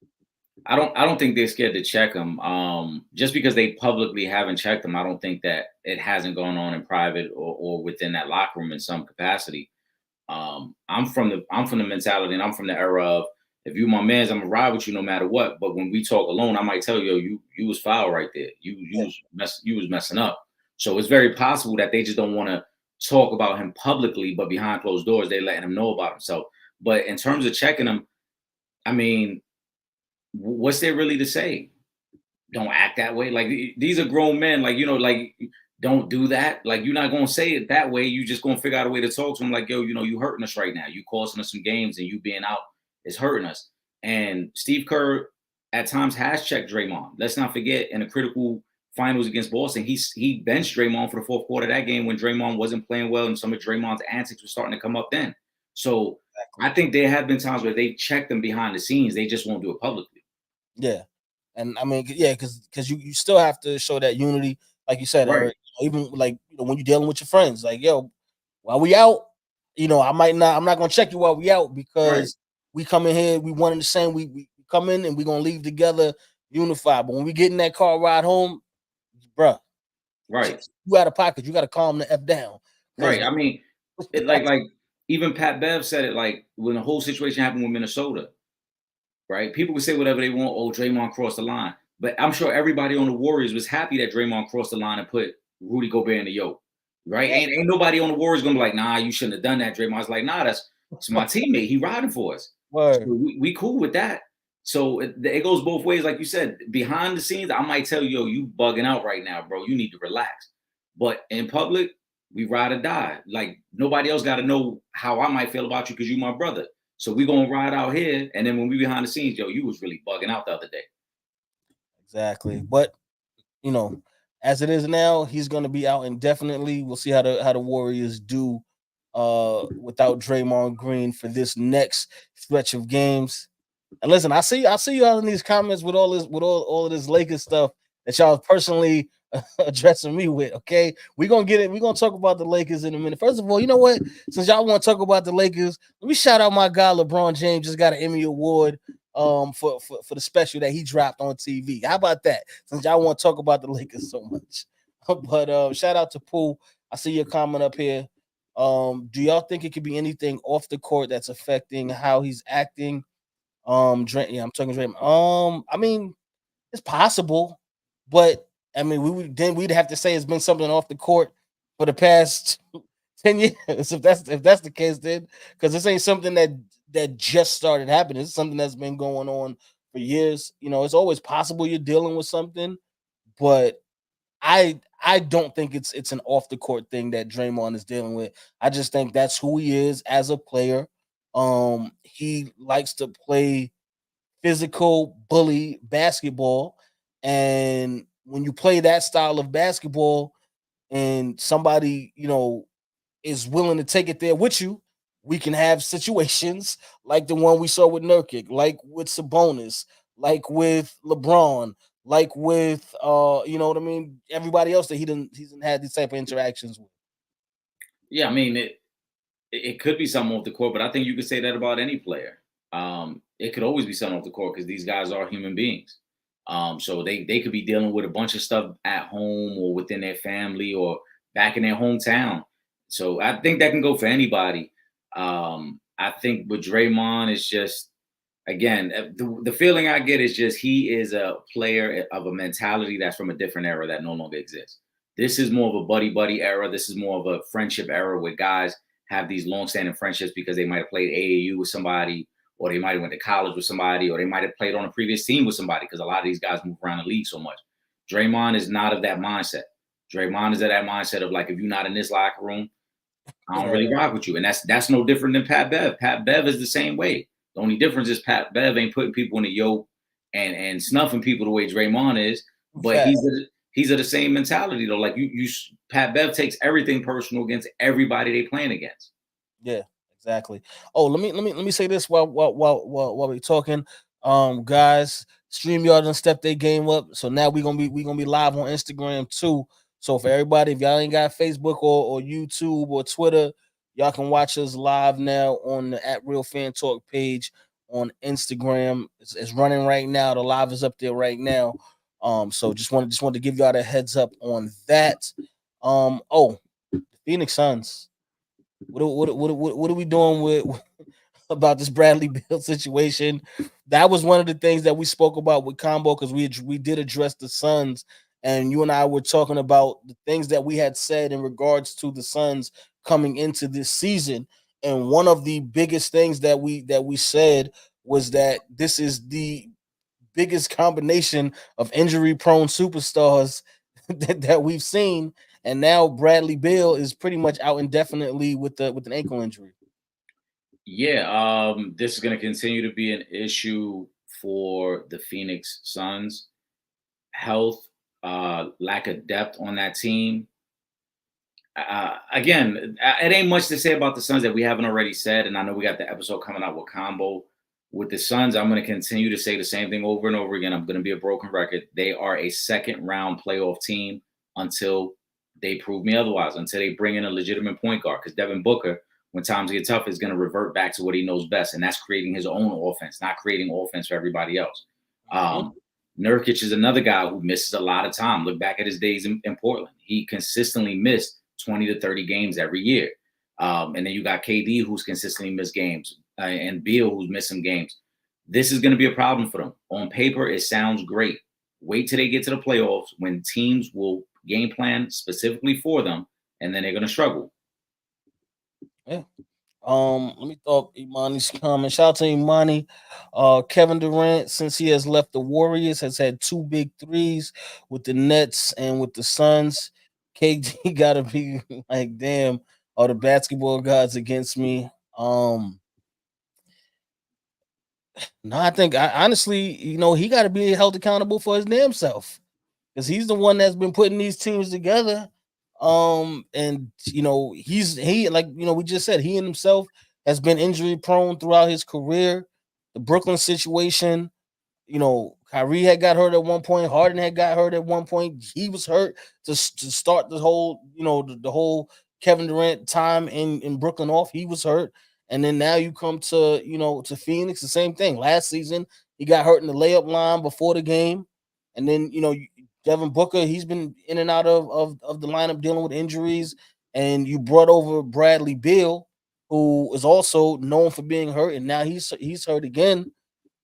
I don't think they're scared to check him. Just because they publicly haven't checked him, I don't think that it hasn't gone on in private or within that locker room in some capacity. I'm from the mentality and I'm from the era of if you my man's, I'm gonna ride with you no matter what. But when we talk alone, I might tell you, yo, you was foul right there. You was messing up. So it's very possible that they just don't want to talk about him publicly, but behind closed doors, they letting him know about himself. But in terms of checking him, I mean, what's there really to say? Don't act that way. Like these are grown men. Like like don't do that. Like you're not gonna say it that way. You just gonna figure out a way to talk to him. Like yo, you hurting us right now. You causing us some games, and you being out is hurting us. And Steve Kerr at times has checked Draymond. Let's not forget in a critical finals against Boston, he benched Draymond for the fourth quarter of that game when Draymond wasn't playing well, and some of Draymond's antics were starting to come up then. So I think there have been times where they checked them behind the scenes. They just won't do it publicly. yeah, and I mean, yeah, because you still have to show that unity, like you said, Right, Eric. Even like when you're dealing with your friends, like yo, while we out, I'm not gonna check you while we out right, because we come in here, we one and the same. We come in and we gonna leave together unified. But when we get in that car ride home, bruh, right. you out of pocket. You got to calm the f down because Right. I mean, it like even Pat Bev said it like when the whole situation happened with Minnesota, right? People could say whatever they want. Oh, Draymond crossed the line, but I'm sure everybody on the Warriors was happy that Draymond crossed the line and put Rudy Gobert in the yoke, right? Ain't nobody on the Warriors gonna be like, nah, you shouldn't have done that. Draymond's like, nah, that's my teammate. He riding for us. So word. we cool with that. So it goes both ways, like you said. Behind the scenes, I might tell you, yo, you bugging out right now, bro. You need to relax. But in public, we ride or die. Like nobody else got to know how I might feel about you because you my brother. So we gonna ride out here, and then when we behind the scenes, yo, you was really bugging out the other day. Exactly, but you know. As it is now, he's going to be out indefinitely. We'll see how the Warriors do without Draymond Green for this next stretch of games. And listen, I see you all in these comments with all this with all of this Lakers stuff that y'all personally addressing me with. Okay, we're gonna get it. We're gonna talk about the Lakers in a minute. First of all, you know what? Since y'all want to talk about the Lakers, let me shout out my guy LeBron James. Just got an Emmy Award for the special that he dropped on TV. How about that? Since y'all want to talk about the Lakers so much, but shout out to Pooh. I see your comment up here. Do y'all think it could be anything off the court that's affecting how he's acting? Yeah, I'm talking Draymond. I mean, it's possible, but I mean, we'd have to say it's been something off the court for the past 10 years. If that's the case, then because this ain't something that just started happening. It's something that's been going on for years. You know, it's always possible you're dealing with something, but I don't think it's an off the court thing that Draymond is dealing with. I just think that's who he is as a player. He likes to play physical bully basketball, and when you play that style of basketball and somebody, is willing to take it there with you, we can have situations like the one we saw with Nurkic, like with Sabonis, like with LeBron, like with you know what I mean, everybody else that he didn't had these type of interactions with. Yeah, I mean it could be something off the court, but I think you could say that about any player. It could always be something off the court because these guys are human beings. So they could be dealing with a bunch of stuff at home or within their family or back in their hometown. So I think that can go for anybody. I think with Draymond, it's just again the feeling I get is just he is a player of a mentality that's from a different era that no longer exists. This is more of a buddy buddy era. This is more of a friendship era where guys have these long-standing friendships because they might have played AAU with somebody, or they might have went to college with somebody, or they might have played on a previous team with somebody because a lot of these guys move around the league so much. Draymond is not of that mindset. Draymond is of that mindset of like, if you're not in this locker room, I don't really rock with you. And that's no different than Pat Bev. Pat Bev is the same way. The only difference is Pat Bev ain't putting people in the yoke and snuffing people the way Draymond is, but Fact. he's of the same mentality though. Like you Pat Bev takes everything personal against everybody they playing against. Yeah, exactly. Oh, let me say this while we're talking. Guys, StreamYard done stepped their game up. So now we gonna be live on Instagram too. So for everybody, if y'all ain't got Facebook or YouTube or Twitter, y'all can watch us live now on the at Real Fan Talk page on Instagram. It's running right now. The live is up there right now. So just wanted to give y'all the heads up on that. Oh, the Phoenix Suns. What are we doing with about this Bradley Beal situation? That was one of the things that we spoke about with Combo because we did address the Suns, and you and I were talking about the things that we had said in regards to the Suns coming into this season. And one of the biggest things that we said was that this is the biggest combination of injury prone superstars that we've seen. And now Bradley Beal is pretty much out indefinitely with an ankle injury. Yeah, this is going to continue to be an issue for the Phoenix Suns. Health, lack of depth on that team. Again, it ain't much to say about the Suns that we haven't already said. And I know we got the episode coming out with Combo. With the Suns, I'm going to continue to say the same thing over and over again. I'm going to be a broken record. They are a second round playoff team until they prove me otherwise, until they bring in a legitimate point guard. Because Devin Booker, when times get tough, is going to revert back to what he knows best. And that's creating his own offense, not creating offense for everybody else. Nurkic is another guy who misses a lot of time. Look back at his days in Portland. He consistently missed 20 to 30 games every year. And then you got KD, who's consistently missed games, and Beal, who's missed some games. This is going to be a problem for them. On paper, it sounds great. Wait till they get to the playoffs when teams will game plan specifically for them, and then they're going to struggle. Yeah. Let me throw up Imani's comment. Shout out to Imani. Kevin Durant, since he has left the Warriors, has had two big threes with the Nets and with the Suns. KD gotta be like, damn, are the basketball gods against me? No, I think honestly, he gotta be held accountable for his damn self. because he's the one that's been putting these teams together. And he like we just said, he and himself has been injury prone throughout his career. The Brooklyn situation, Kyrie had got hurt at one point. Harden had got hurt at one point. He was hurt to start the whole, the whole Kevin Durant time in Brooklyn off. He was hurt. And then now you come to, to Phoenix, the same thing. Last season, he got hurt in the layup line before the game. And then, Devin Booker, he's been in and out of the lineup dealing with injuries. And you brought over Bradley Beal, who is also known for being hurt. And now he's hurt again.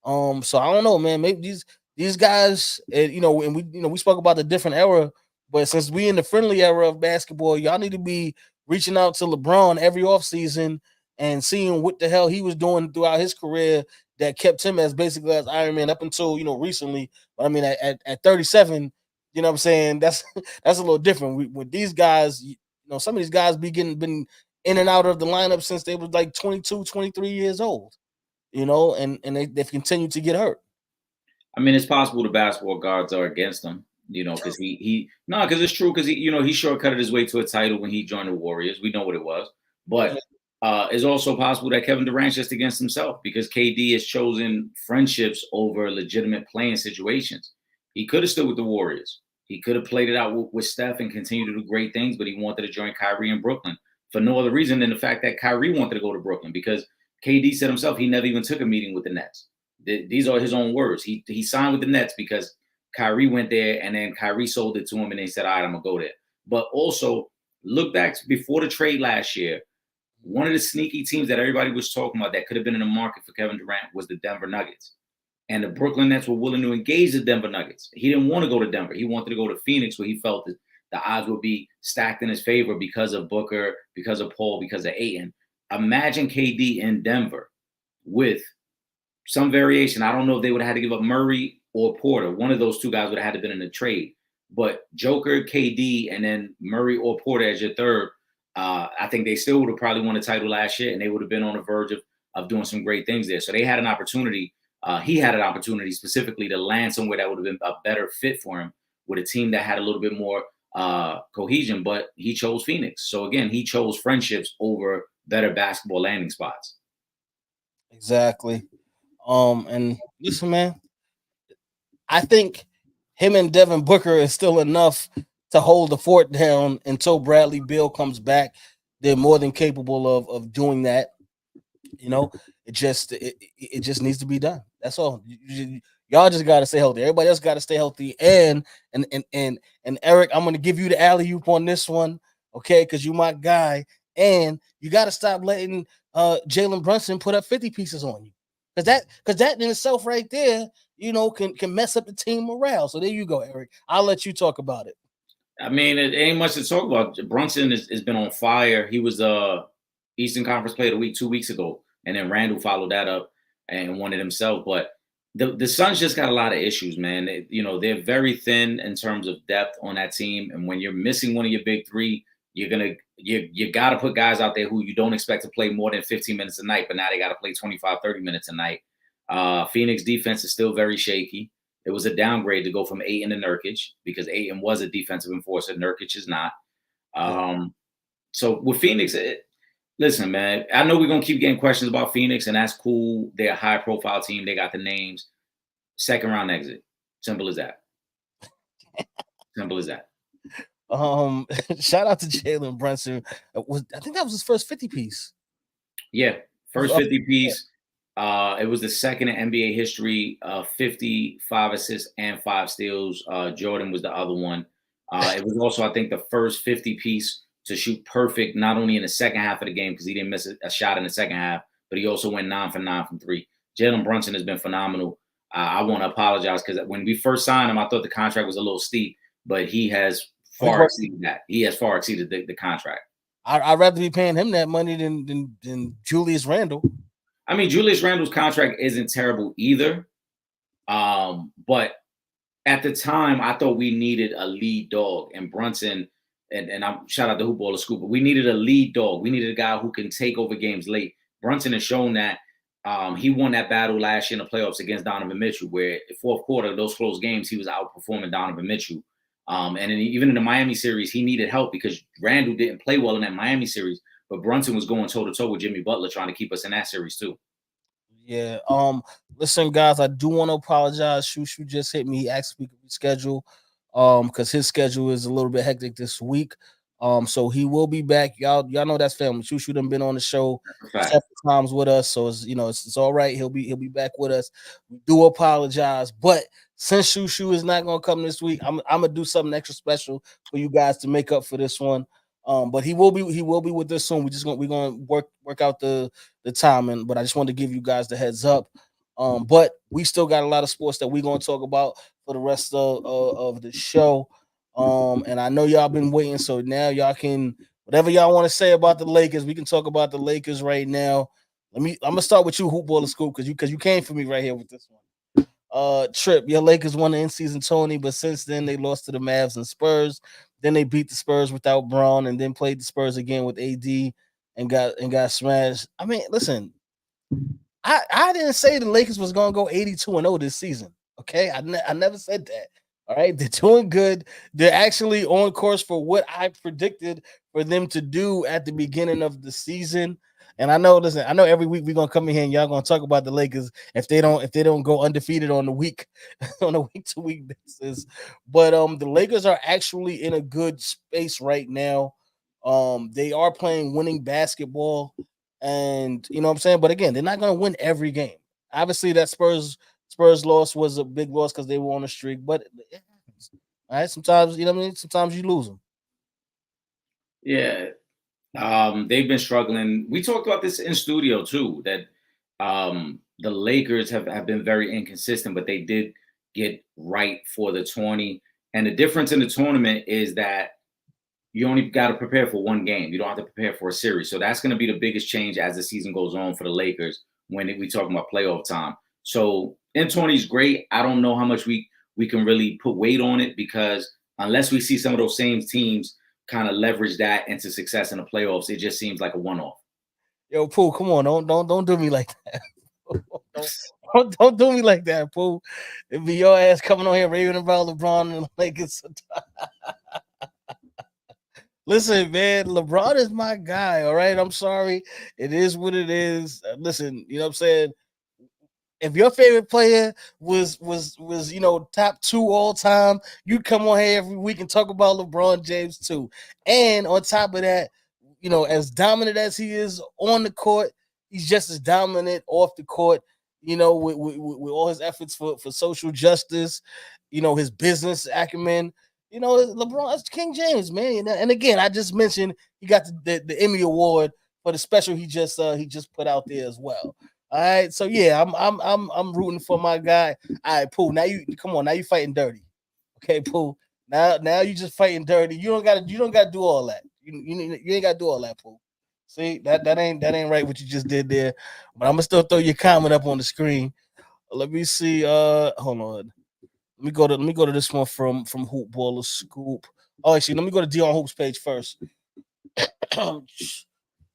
So I don't know, man. Maybe these guys, and we spoke about the different era, but since we in the friendly era of basketball, y'all need to be reaching out to LeBron every offseason and seeing what the hell he was doing throughout his career that kept him as basically as Iron Man up until recently. But I mean, at 37, what I'm saying, that's that's a little different. With these guys, some of these guys been in and out of the lineup since they was like 22, 23 years old. And they've continued to get hurt. I mean, it's possible the basketball gods are against him, because because it's true, because he shortcutted his way to a title when he joined the Warriors. We know what it was. But it's also possible that Kevin Durant's just against himself, because KD has chosen friendships over legitimate playing situations. He could have stood with the Warriors. He could have played it out with Steph and continued to do great things, but he wanted to join Kyrie in Brooklyn for no other reason than the fact that Kyrie wanted to go to Brooklyn, because KD said himself he never even took a meeting with the Nets. These are his own words. He signed with the Nets because Kyrie went there, and then Kyrie sold it to him, and they said, all right, I'm going to go there. But also, look back before the trade last year, one of the sneaky teams that everybody was talking about that could have been in the market for Kevin Durant was the Denver Nuggets. And the Brooklyn Nets were willing to engage the Denver Nuggets. He didn't want to go to Denver. He wanted to go to Phoenix, where he felt that the odds would be stacked in his favor because of Booker, because of Paul, because of Ayton. Imagine KD in Denver with some variation. I don't know if they would have had to give up Murray or Porter. One of those two guys would have had to been in a trade. But Joker, KD, and then Murray or Porter as your third, I think they still would have probably won a title last year, and they would have been on the verge of doing some great things there. So they had an opportunity. He had an opportunity specifically to land somewhere that would have been a better fit for him, with a team that had a little bit more cohesion, but he chose Phoenix. So again, he chose friendships over better basketball landing spots. Exactly. And listen, man, I think him and Devin Booker is still enough to hold the fort down until Bradley Beal comes back. They're more than capable of doing that. It just needs to be done. That's all. Y'all just got to stay healthy. Everybody else got to stay healthy. And Eric, I'm going to give you the alley oop on this one, okay? Because you my guy. And you got to stop letting Jalen Brunson put up 50 pieces on you, because that in itself right there, can mess up the team morale. So there you go, Eric. I'll let you talk about it. I mean, it ain't much to talk about. Brunson has been on fire. He was Eastern Conference Player of the Week 2 weeks ago, and then Randall followed that up and won it himself. But the Suns just got a lot of issues, man. They're very thin in terms of depth on that team, and when you're missing one of your big three, you got to put guys out there who you don't expect to play more than 15 minutes a night, but now they got to play 25, 30 minutes a night. Phoenix defense is still very shaky. It was a downgrade to go from Ayton to Nurkic, because Ayton was a defensive enforcer. Nurkic is not. So with Phoenix, listen, man, I know we're going to keep getting questions about Phoenix, and that's cool. They're a high-profile team. They got the names. Second-round exit. Simple as that. Simple as that. Shout out to Jalen Brunson. I think that was his first 50 piece. Yeah, first 50 piece. It was the second in NBA history, 55 assists and 5 steals. Jordan was the other one. It was also, I think, the first 50 piece to shoot perfect, not only in the second half of the game, because he didn't miss a shot in the second half, but he also went 9 for 9 from 3. Jalen Brunson has been phenomenal. I want to apologize, because when we first signed him, I thought the contract was a little steep, but he has far exceeded that. He has far exceeded the contract. I'd rather be paying him that money than Julius Randle. I mean, Julius Randle's contract isn't terrible either. But at the time, I thought we needed a lead dog. And Brunson, and I'm shout out to Hoop Baller Scoop, but we needed a lead dog. We needed a guy who can take over games late. Brunson has shown that. He won that battle last year in the playoffs against Donovan Mitchell, where the fourth quarter, those close games, he was outperforming Donovan Mitchell. And then even in the Miami series, he needed help because Randall didn't play well in that Miami series, but Brunson was going toe to toe with Jimmy Butler trying to keep us in that series too. Yeah. Listen, guys, I do want to apologize. Shu Shu just hit me. He asked if we could reschedule. Because his schedule is a little bit hectic this week. So he will be back. Y'all know that's family. Shu Shu done been on the show That's a fact. several times with us. So it's all right. He'll be back with us. We do apologize, but since Shu Shu is not gonna come this week, I'm gonna do something extra special for you guys to make up for this one. But he will be with us soon. We're gonna work out the timing, but I just wanted to give you guys the heads up. But we still got a lot of sports that we're gonna talk about for the rest of the show. And I know y'all been waiting, so now y'all can whatever y'all want to say about the Lakers, we can talk about the Lakers right now. I'm gonna start with you, Hoop Baller Scoop, because you came for me right here with this one. Trip, your Lakers won the in-season Tony, but since then they lost to the Mavs and Spurs. Then they beat the Spurs without Braun, and then played the Spurs again with AD and got smashed. I mean, listen, I didn't say the Lakers was gonna go 82-0 this season. Okay, I never said that. All right, they're doing good. They're actually on course for what I predicted for them to do at the beginning of the season. And I know, listen, I know every week we're gonna come in here and y'all gonna talk about the Lakers if they don't go undefeated on the week on a week to week basis. But the Lakers are actually in a good space right now. They are playing winning basketball. And you know what I'm saying? But again, they're not gonna win every game. Obviously, that Spurs loss was a big loss because they were on a streak, but it happens. All right. Sometimes, you know what I mean? Sometimes you lose them. Yeah. They've been struggling. We talked about this in studio too, that the Lakers have been very inconsistent, but they did get right for the 20. And the difference in the tournament is that you only got to prepare for one game. You don't have to prepare for a series. So that's going to be the biggest change as the season goes on for the Lakers when we talk about playoff time. So in 20 is great. I don't know how much we can really put weight on it because unless we see some of those same teams kind of leverage that into success in the playoffs, it just seems like a one-off. Yo, Pooh, come on, don't do me like that. don't, don't do me like that, Pooh. It be your ass coming on here raving about LeBron and the Lakers. Listen, man, LeBron is my guy. All right, I'm sorry. It is what it is. Listen, you know what I'm saying. If your favorite player was top two all time, you come on here every week and talk about LeBron James too. And on top of that, as dominant as he is on the court, he's just as dominant off the court. With all his efforts for social justice, his business acumen. LeBron is King James, man. And again, I just mentioned he got the Emmy Award for the special he just put out there as well. All right, so yeah, I'm rooting for my guy. All right, Pooh. Now you come on. Now you fighting dirty. Okay, Pooh. Now you just fighting dirty. You don't gotta do all that. You ain't gotta do all that, Pooh. See that ain't right what you just did there. But I'm gonna still throw your comment up on the screen. Let me see. Hold on. Let me go to this one from Hoop Baller Scoop. Oh, actually, let me go to Dion Hoop's page first.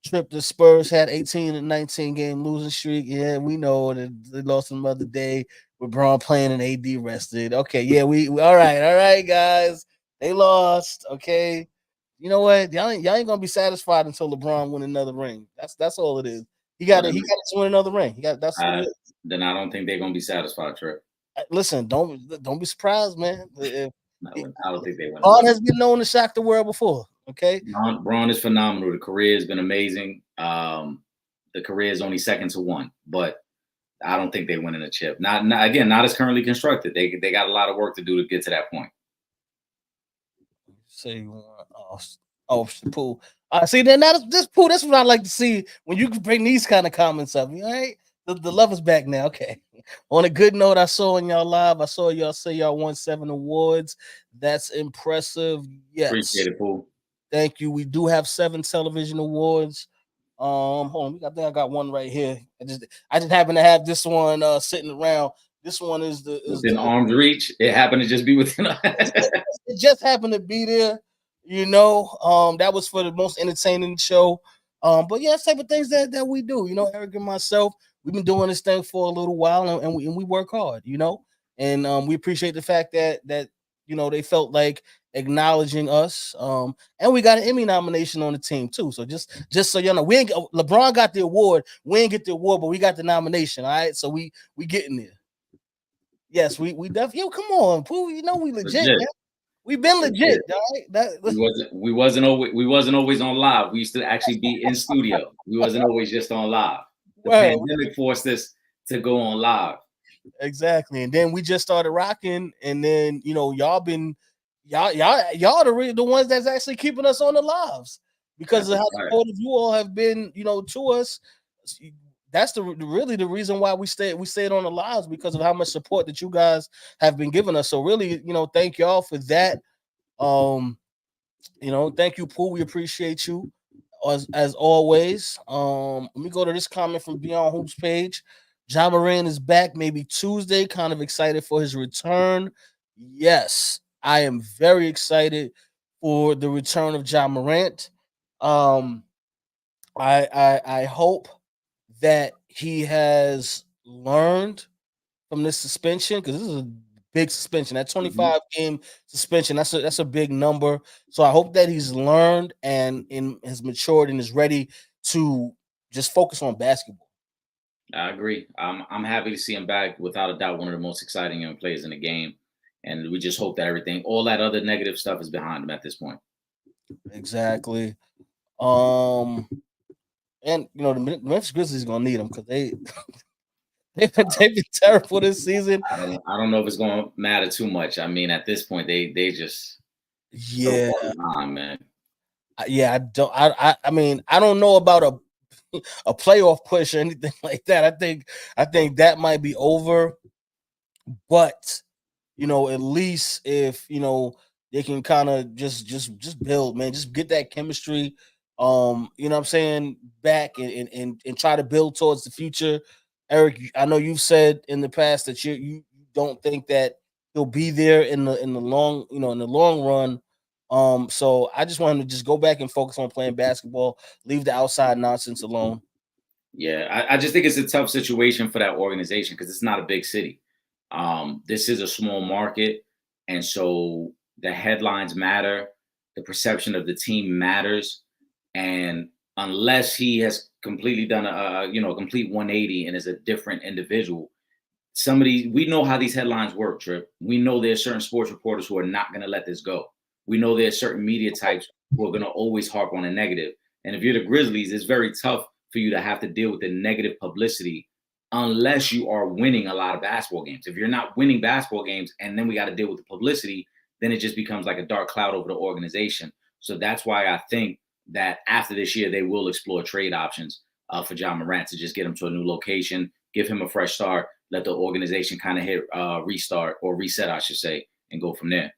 Trip, the Spurs had 18 and 19 game losing streak. Yeah, we know that they lost another day with Braun playing and AD rested. Okay, yeah, we all right, guys. They lost. Okay, you know what? Y'all ain't gonna be satisfied until LeBron win another ring. That's all it is. He got Well, to he got to win another ring. That's what it uh, is. then I don't think they're gonna be satisfied, Trip. Listen, don't be surprised, man. No, I don't think they win LeBron another. has been known to shock the world before. Okay, Braun is phenomenal. The career has been amazing. The career is only second to one, but I don't think they win in a chip. Not as currently constructed. They got a lot of work to do to get to that point. say Pool. See, then this Pool. That's what I like to see when you can bring these kind of comments up. All right, the love is back now. Okay. On a good note, I saw on y'all live. I saw y'all say y'all won 7 awards. That's impressive. Yes, Appreciate it, Pool. thank you. We do have 7 television awards. Hold on. I think I got one right here. I just happen to have this one sitting around. This one is the is Within the arm's reach, it happened to just be within. it just happened to be there. That was for the most entertaining show. But yeah, type of things that we do. Eric and myself, we've been doing this thing for a little while, and we work hard. And we appreciate the fact that they felt like acknowledging us. And we got an Emmy nomination on the team too. So just so you know, we ain't LeBron got the award. We ain't get the award, but we got the nomination. All right, so we getting there. Yes, we definitely. Yo, come on, Pooh. You know we legit, Legit. man. We've been legit, all right. We wasn't always on live. We used to actually be in studio. We wasn't always just on live. The pandemic forced us to go on live. Exactly. And then we just started rocking, and then y'all been y'all the ones that's actually keeping us on the lives because That's of how right. supportive you all have been, to us. That's really the reason why we stayed on the lives, because of how much support that you guys have been giving us. So really, thank y'all for that. Thank you, Pooh. We appreciate you as always. Let me go to this comment from Beyond Hoops page. Ja Morant is back, maybe Tuesday. Kind of excited for his return. Yes, I am very excited for the return of Ja Morant. I hope that he has learned from this suspension, because this is a big suspension. That 25 game suspension, that's a big number. So I hope that he's learned and has matured and is ready to just focus on basketball. I agree. I'm happy to see him back. Without a doubt, one of the most exciting young players in the game. And we just hope that all that other negative stuff is behind him at this point. Exactly. And the Memphis Grizzlies gonna need him, because they've been terrible this season. I don't know if it's going to matter too much. I mean, at this point, they just yeah, so far behind, man. Yeah, I don't. I mean, I don't know about a playoff push or anything like that. I think that might be over. But at least if they can kind of just build, man, just get that chemistry, what I'm saying, back, and try to build towards the future. Eric, I know you've said in the past that you don't think that he'll be there in the long run. So I just want him to just go back and focus on playing basketball, leave the outside nonsense alone. Yeah, I just think it's a tough situation for that organization because it's not a big city. This is a small market, and so the headlines matter, the perception of the team matters, and unless he has completely done a complete 180 and is a different individual, we know how these headlines work, Trip. We know there's certain sports reporters who are not going to let this go. We know there's certain media types who are going to always harp on a negative. And if you're the Grizzlies, it's very tough for you to have to deal with the negative publicity unless you are winning a lot of basketball games. If you're not winning basketball games and then we got to deal with the publicity, then it just becomes like a dark cloud over the organization. So that's why I think that after this year, they will explore trade options for Ja Morant to just get him to a new location, give him a fresh start, let the organization kind of hit restart or reset, I should say, and go from there.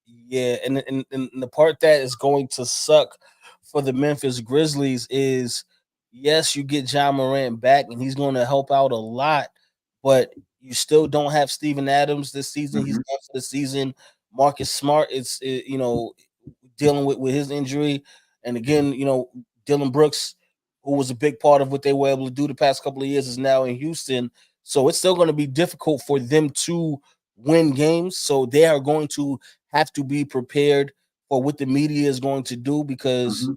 Yeah, and the part that is going to suck for the Memphis Grizzlies is, yes, you get Ja Morant back and he's going to help out a lot, but you still don't have Steven Adams this season. He's done for the season. Marcus Smart is dealing with his injury, and again, Dylan Brooks, who was a big part of what they were able to do the past couple of years, is now in Houston. So it's still going to be difficult for them to win games. So they are going to have to be prepared for what the media is going to do, because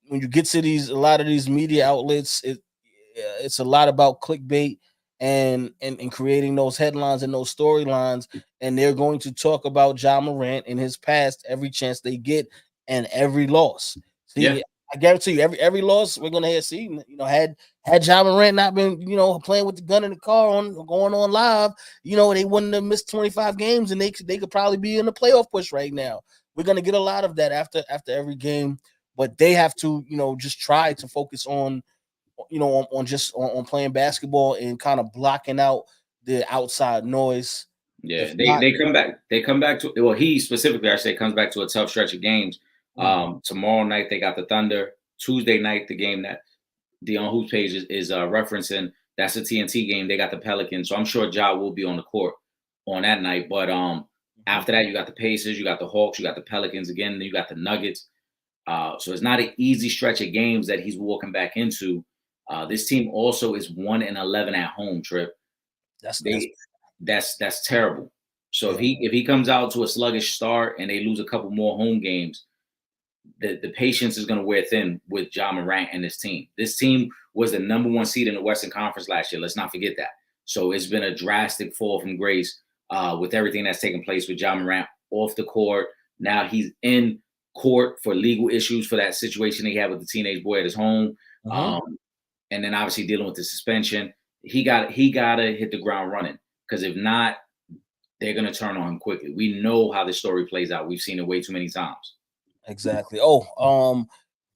when you get to a lot of these media outlets, it's a lot about clickbait and creating those headlines and those storylines, and they're going to talk about Ja Morant in his past every chance they get, and every loss. See, Yeah. I guarantee you, every loss we're gonna have. See, had Ja Morant not been, playing with the gun in the car going on live, they wouldn't have missed 25 games, and they could probably be in the playoff push right now. We're gonna get a lot of that after every game, but they have to, just try to focus on, on playing basketball and kind of blocking out the outside noise. Yeah, they come back. They come back to, well, he specifically, I say, comes back to a tough stretch of games. Tomorrow night they got the Thunder. Tuesday night, the game that the on Hoops page is referencing, that's a TNT game. They got the Pelicans, so I'm sure Ja will be on the court on that night. But after that, you got the Pacers, you got the Hawks, you got the Pelicans again, then you got the Nuggets. So it's not an easy stretch of games that he's walking back into. This team also is 1-11 at home, Trip. That's terrible. So if he comes out to a sluggish start and they lose a couple more home games, the patience is going to wear thin with Ja Morant and this team. This team was the #1 seed in the Western Conference last year. Let's not forget that. So it's been a drastic fall from grace with everything that's taken place with Ja Morant off the court. Now he's in court for legal issues for that situation he had with the teenage boy at his home. And then obviously dealing with the suspension. He got to hit the ground running, because if not, they're going to turn on him quickly. We know how the story plays out. We've seen it way too many times. Exactly.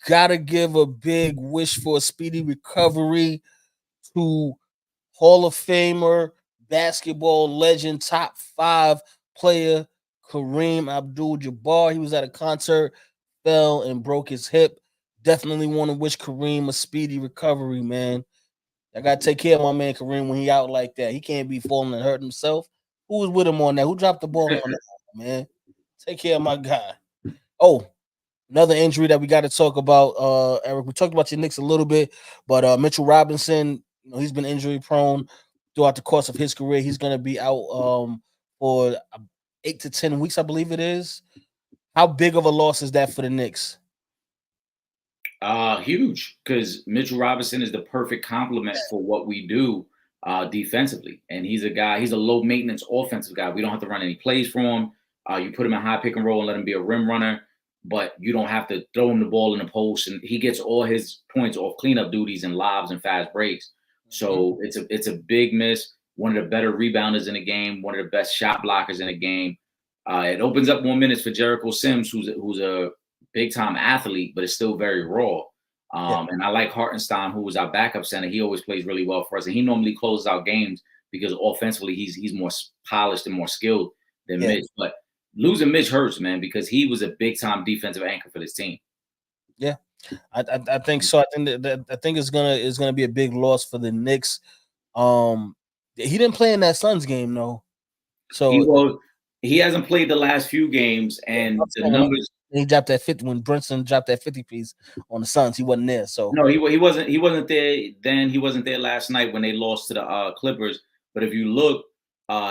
Gotta give a big wish for a speedy recovery to Hall of Famer, basketball legend, top 5 player Kareem Abdul-Jabbar. He was at a concert, fell and broke his hip. Definitely want to wish Kareem a speedy recovery, man. I gotta take care of my man Kareem when he out like that. He can't be falling and hurt himself. Who was with him on that? Who dropped the ball on that, man? Take care of my guy. Oh, another injury that we got to talk about, Eric. We talked about your Knicks a little bit, but Mitchell Robinson, he's been injury prone throughout the course of his career. He's going to be out for 8 to 10 weeks, I believe it is. How big of a loss is that for the Knicks? Huge, because Mitchell Robinson is the perfect complement for what we do defensively. And he's a low maintenance offensive guy. We don't have to run any plays for him. You put him in high pick and roll and let him be a rim runner, but you don't have to throw him the ball in the post. And he gets all his points off cleanup duties and lobs and fast breaks. So it's a big miss. One of the better rebounders in the game, one of the best shot blockers in the game. It opens up more minutes for Jericho Sims, who's a big time athlete, but is still very raw. And I like Hartenstein, who was our backup center. He always plays really well for us, and he normally closes out games because offensively he's more polished and more skilled than Mitch. But losing Mitch hurts, man, because he was a big time defensive anchor for this team. Yeah, I think so. I think it's gonna be a big loss for the Knicks. He didn't play in that Suns game though, so he hasn't played the last few games, and the numbers. He dropped that 50 when Brunson dropped that 50 piece on the Suns. He wasn't there. So no, he wasn't there then. He wasn't there last night when they lost to the Clippers. But if you look,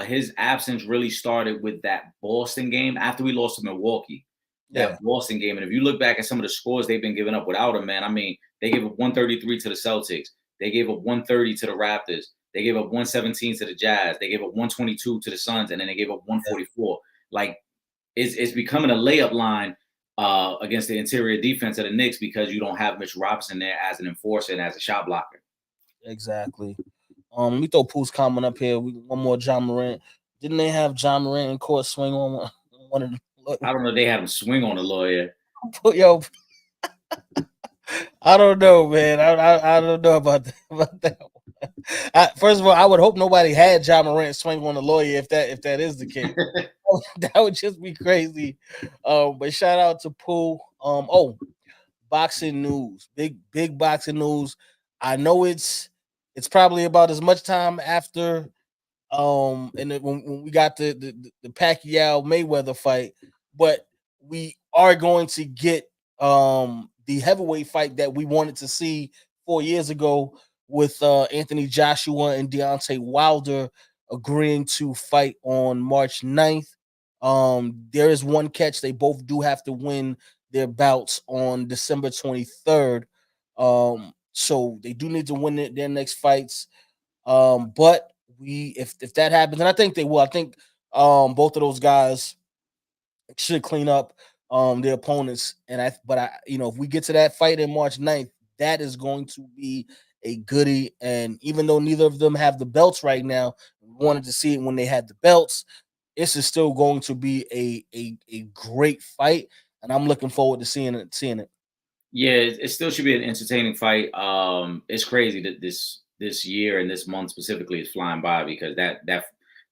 his absence really started with that Boston game after we lost to Milwaukee. That Boston game, and if you look back at some of the scores they've been giving up without him, man, I mean, they gave up 133 to the Celtics. They gave up 130 to the Raptors. They gave up 117 to the Jazz. They gave up 122 to the Suns, and then they gave up 144. Like it's becoming a layup line against the interior defense of the Knicks because you don't have Mitch Robinson there as an enforcer and as a shot blocker. Exactly. Let me throw Pooh's comment up here. One more Ja Morant. Didn't they have Ja Morant in court swing on one of the? I don't know. They had him swing on the lawyer. Yo, I don't know, man. I don't know about that. First of all, I would hope nobody had Ja Morant swing on the lawyer if that is the case. That would just be crazy. But shout out to Pooh. Boxing news, big boxing news. I know it's probably about as much time after and when we got the Pacquiao Mayweather fight, but we are going to get the heavyweight fight that we wanted to see 4 years ago with Anthony Joshua and Deontay Wilder agreeing to fight on March 9th. There is one catch. They both do have to win their bouts on December 23rd. So they do need to win their next fights. But if that happens, and I think they will, I think both of those guys should clean up their opponents. And if we get to that fight in March 9th, that is going to be a goodie. And even though neither of them have the belts right now, we wanted to see it when they had the belts. This is still going to be a great fight, and I'm looking forward to seeing it. Yeah, it still should be an entertaining fight. It's crazy that this year and this month specifically is flying by because that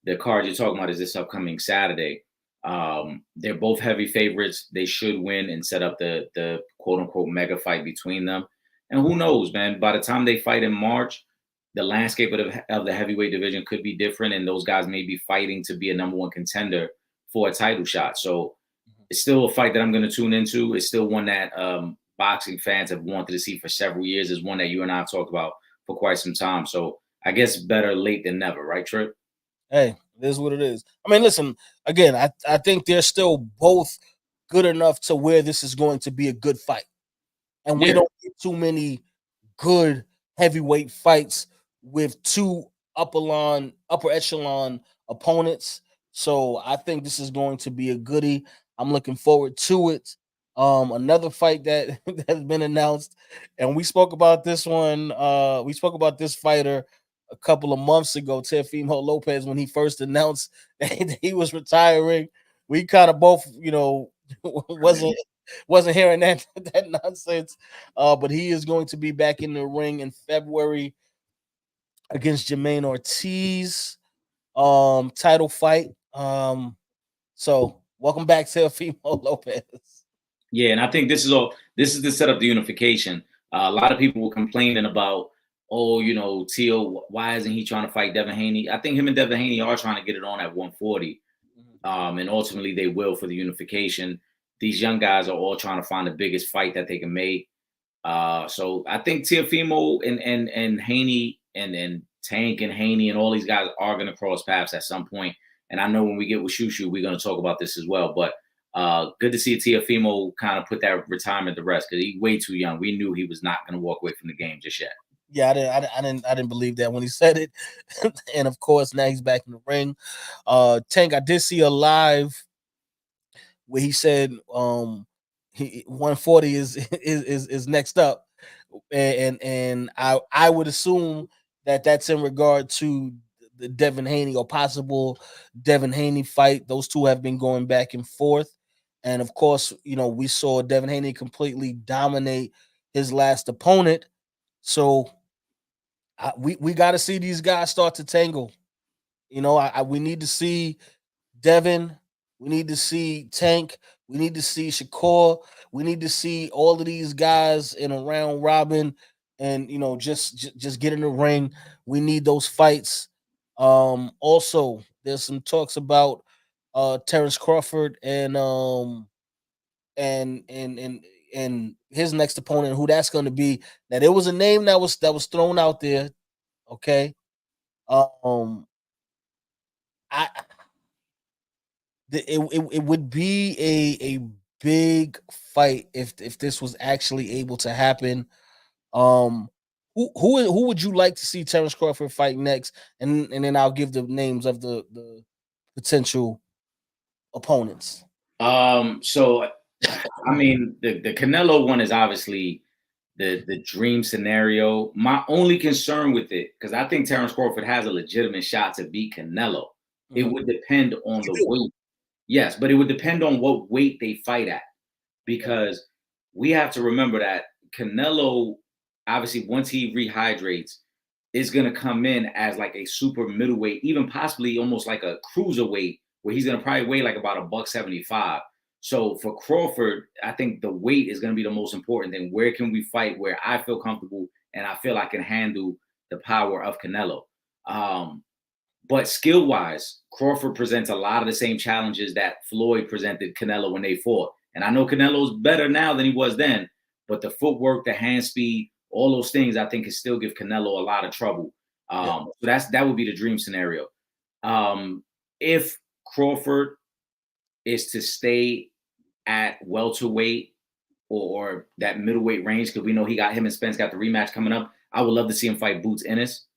the card you're talking about is this upcoming Saturday. They're both heavy favorites. They should win and set up the quote unquote mega fight between them. And who knows, man? By the time they fight in March, the landscape of the heavyweight division could be different, and those guys may be fighting to be a #1 contender for a title shot. So it's still a fight that I'm going to tune into. It's still one that boxing fans have wanted to see for several years. Is one that you and I have talked about for quite some time. So I guess better late than never, right, Trip? Hey, it is what it is. I mean, listen, again, I think they're still both good enough to where this is going to be a good fight. And we Yeah. don't get too many good heavyweight fights with two upper echelon opponents. So I think this is going to be a goodie. I'm looking forward to it. Another fight that has been announced, and we spoke about this one. We spoke about this fighter a couple of months ago, Teofimo Lopez, when he first announced that he was retiring. We kind of both, wasn't hearing that that nonsense. But he is going to be back in the ring in February against Jermaine Ortiz. Title fight. So welcome back to Teofimo Lopez. Yeah, and I think this is all. This is the setup, the unification. A lot of people were complaining about, oh, Tio, why isn't he trying to fight Devin Haney? I think him and Devin Haney are trying to get it on at 140, and ultimately they will for the unification. These young guys are all trying to find the biggest fight that they can make. So I think Teofimo and Haney and Tank and Haney and all these guys are going to cross paths at some point. And I know when we get with Shu Shu, we're going to talk about this as well. But good to see Teofimo kind of put that retirement to rest because he's way too young. We knew he was not going to walk away from the game just yet. Yeah, I didn't believe that when he said it, and of course now he's back in the ring. Tank, I did see a live where he said, 140 is next up, and I would assume that that's in regard to the Devin Haney or possible Devin Haney fight. Those two have been going back and forth, and of course, we saw Devin Haney completely dominate his last opponent. So we got to see these guys start to tangle. We need to see Devin. We need to see Tank. We need to see Shakur. We need to see all of these guys in a round robin, and just get in the ring. We need those fights. Also, there's some talks about Terrence Crawford and his next opponent, who that's going to be. Now there was a name that was thrown out there. Okay, um, I it would be a big fight if this was actually able to happen. Um, who would you like to see Terrence Crawford fight next? And then I'll give the names of the potential opponents. So I mean, the Canelo one is obviously the dream scenario. My only concern with it, because I think Terrence Crawford has a legitimate shot to beat Canelo. It would depend on the weight. Yes, but it would depend on what weight they fight at, because we have to remember that Canelo, obviously, once he rehydrates, is going to come in as like a super middleweight, even possibly almost like a cruiserweight, where he's going to probably weigh like about $175. So for Crawford, I think the weight is going to be the most important thing. Where can we fight where I feel comfortable and I feel I can handle the power of Canelo? But skill wise, Crawford presents a lot of the same challenges that Floyd presented Canelo when they fought. And I know Canelo's better now than he was then, but the footwork, the hand speed, all those things, I think can still give Canelo a lot of trouble. So that would be the dream scenario. If Crawford is to stay at welterweight or that middleweight range, because we know him and Spence got the rematch coming up, I would love to see him fight Boots Ennis.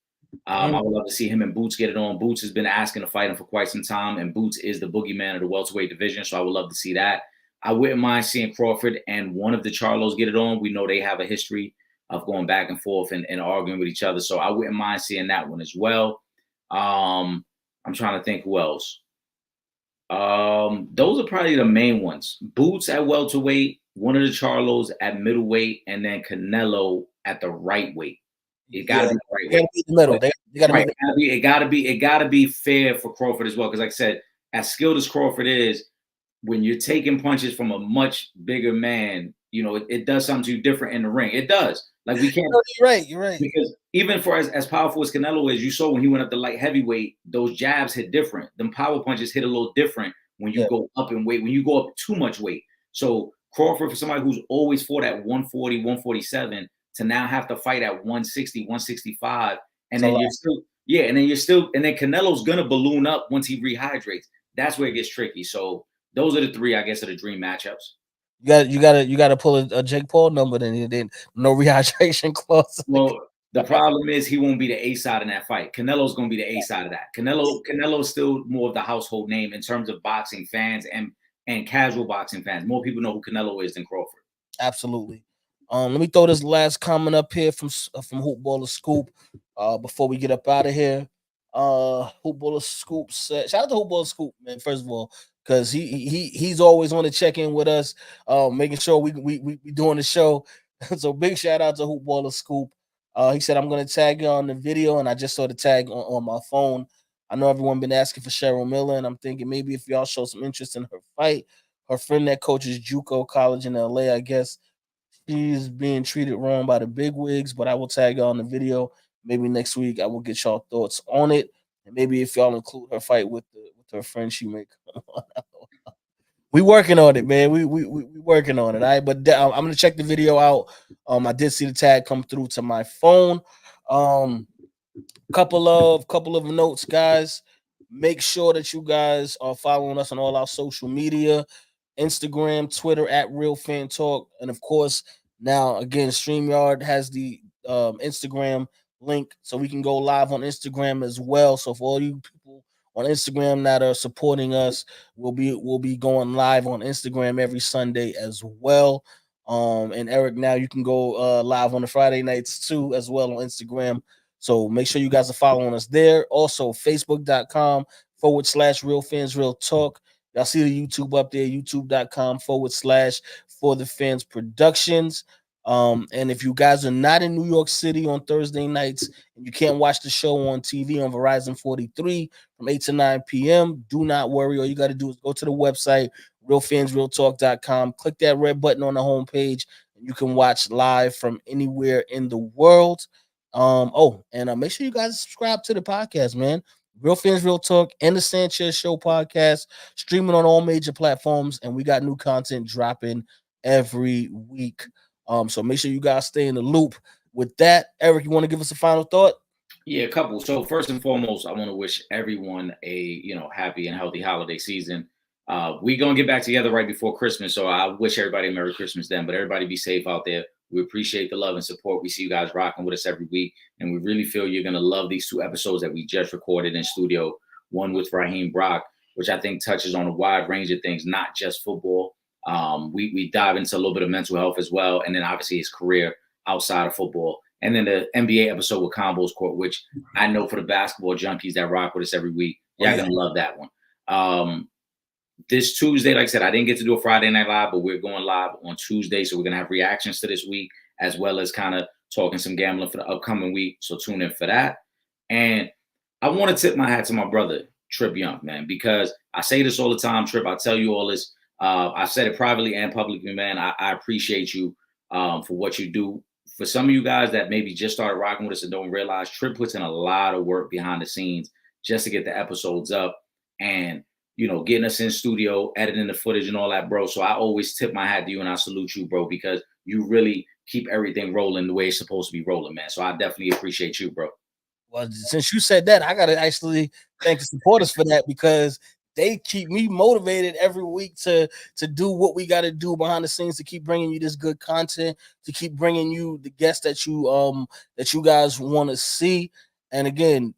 I would love to see him and Boots get it on. Boots has been asking to fight him for quite some time, and Boots is the boogeyman of the welterweight division, so I would love to see that. I wouldn't mind seeing Crawford and one of the Charlos get it on. We know they have a history of going back and forth and arguing with each other, so I wouldn't mind seeing that one as well. I'm trying to think who else. Those are probably the main ones. Boots at welterweight, one of the Charlos at middleweight, and then Canelo at the right weight. It gotta be right weight. In the middle. They gotta right. It gotta be fair for Crawford as well. Because like I said, as skilled as Crawford is, when you're taking punches from a much bigger man, it does something to you different in the ring. It does. Like we can't. You're right. Because even for as powerful as Canelo is, you saw when he went up to light heavyweight, those jabs hit different. Them power punches hit a little different when you go up in weight, when you go up too much weight. So Crawford, for somebody who's always fought at 140, 147, to now have to fight at 160, 165, and then Yeah, and then you're still, and then Canelo's gonna balloon up once he rehydrates. That's where it gets tricky. So those are the three, I guess, are the dream matchups. You gotta pull a Jake Paul number. Then no rehydration clause. Well, the problem is he won't be the A side in that fight. Canelo's gonna be the A side of that. Canelo's still more of the household name in terms of boxing fans and casual boxing fans. More people know who Canelo is than Crawford. Absolutely. Let me throw this last comment up here from Hoopballer Scoop. Before we get up out of here, Hoopballer Scoop said, "Shout out to Hoopballer Scoop, man. First of all, because he's always on the check in with us, making sure we doing the show. So big shout out to Hoopballer Scoop. He said I'm gonna tag you on the video, and I just saw the tag on my phone. I know everyone been asking for Cheryl Miller, and I'm thinking maybe if y'all show some interest in her fight, her friend that coaches JUCO college in LA, I guess." She's being treated wrong by the big wigs, but I will tag y'all in the video. Maybe next week I will get y'all thoughts on it, and maybe if y'all include her fight with her friend, she may come on. We working on it, man. We working on it. All right, but I'm gonna check the video out. I did see the tag come through to my phone. Couple of notes, guys. Make sure that you guys are following us on all our social media. Instagram, Twitter at Real Fan Talk, and of course, now again, StreamYard has the Instagram link, so we can go live on Instagram as well. So for all you people on Instagram that are supporting us, we'll be going live on Instagram every Sunday as well. And Eric, now you can go live on the Friday nights too, as well on Instagram. So make sure you guys are following us there. Also, Facebook.com/, Real Fans Real Talk. Y'all see the YouTube up there, youtube.com/ For the Fans Productions. And if you guys are not in New York City on Thursday nights and you can't watch the show on TV on Verizon 43 from 8 to 9 p.m., do not worry. All you got to do is go to the website, realfansrealtalk.com, click that red button on the homepage, and you can watch live from anywhere in the world. And make sure you guys subscribe to the podcast, man. Real Fans Real Talk and the Sanchez Show podcast, streaming on all major platforms, and we got new content dropping every week. So make sure you guys stay in the loop. With that, Eric, you want to give us a final thought? Yeah, a couple. So first and foremost, I want to wish everyone a happy and healthy holiday season. We gonna get back together right before Christmas, so I wish everybody a Merry Christmas then. But everybody be safe out there. We appreciate the love and support. We see you guys rocking with us every week, and we really feel you're gonna love these 2 episodes that we just recorded in studio. One with Raheem Brock, which I think touches on a wide range of things, not just football. We dive into a little bit of mental health as well, and then obviously his career outside of football. And then the NBA episode with Combos Court, which I know for the basketball junkies that rock with us every week, y'all gonna love that one. This Tuesday, like I said, I didn't get to do a Friday Night Live, but we're going live on Tuesday. So we're going to have reactions to this week, as well as kind of talking some gambling for the upcoming week. So tune in for that. And I want to tip my hat to my brother, Trip Yung, man, because I say this all the time, Trip. I tell you all this. I've said it privately and publicly, man. I appreciate you for what you do. For some of you guys that maybe just started rocking with us and don't realize, Trip puts in a lot of work behind the scenes just to get the episodes up. And getting us in studio, editing the footage and all that, bro. So I always tip my hat to you and I salute you, bro, because you really keep everything rolling the way it's supposed to be rolling, man. So I definitely appreciate you, bro. Well, since you said that, I got to actually thank the supporters for that, because they keep me motivated every week to do what we got to do behind the scenes, to keep bringing you this good content, to keep bringing you the guests that you guys want to see. And again,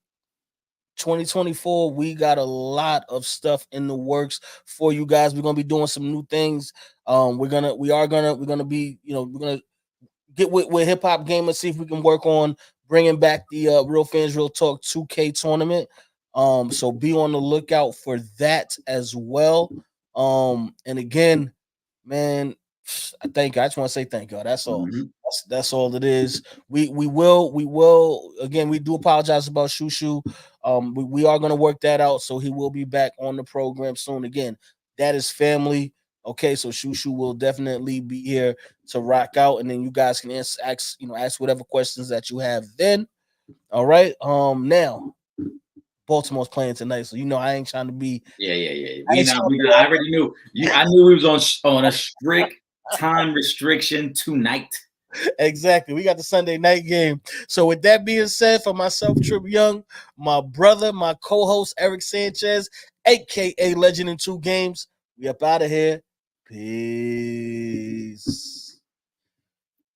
2024, we got a lot of stuff in the works for you guys. We're gonna be doing some new things. We're gonna be, we're gonna get with Hip Hop Gamer, see if we can work on bringing back the Real Fans Real Talk 2K tournament. So be on the lookout for that as well. And again, man, I just want to say thank you. That's all. Mm-hmm. That's all it is. We will again. We do apologize about Shu Shu. We are going to work that out, so he will be back on the program soon. Again, that is family. Okay, so Shu Shu will definitely be here to rock out, and then you guys can ask whatever questions that you have then. All right. Now Baltimore's playing tonight, so I ain't trying to be. Yeah. I already knew. I knew we was on a strict time restriction tonight. Exactly. We got the Sunday night game. So with that being said, for myself, Trip Young, my brother, my co-host Eric Sanchez, aka Legend in Two Games, we up out of here. Peace.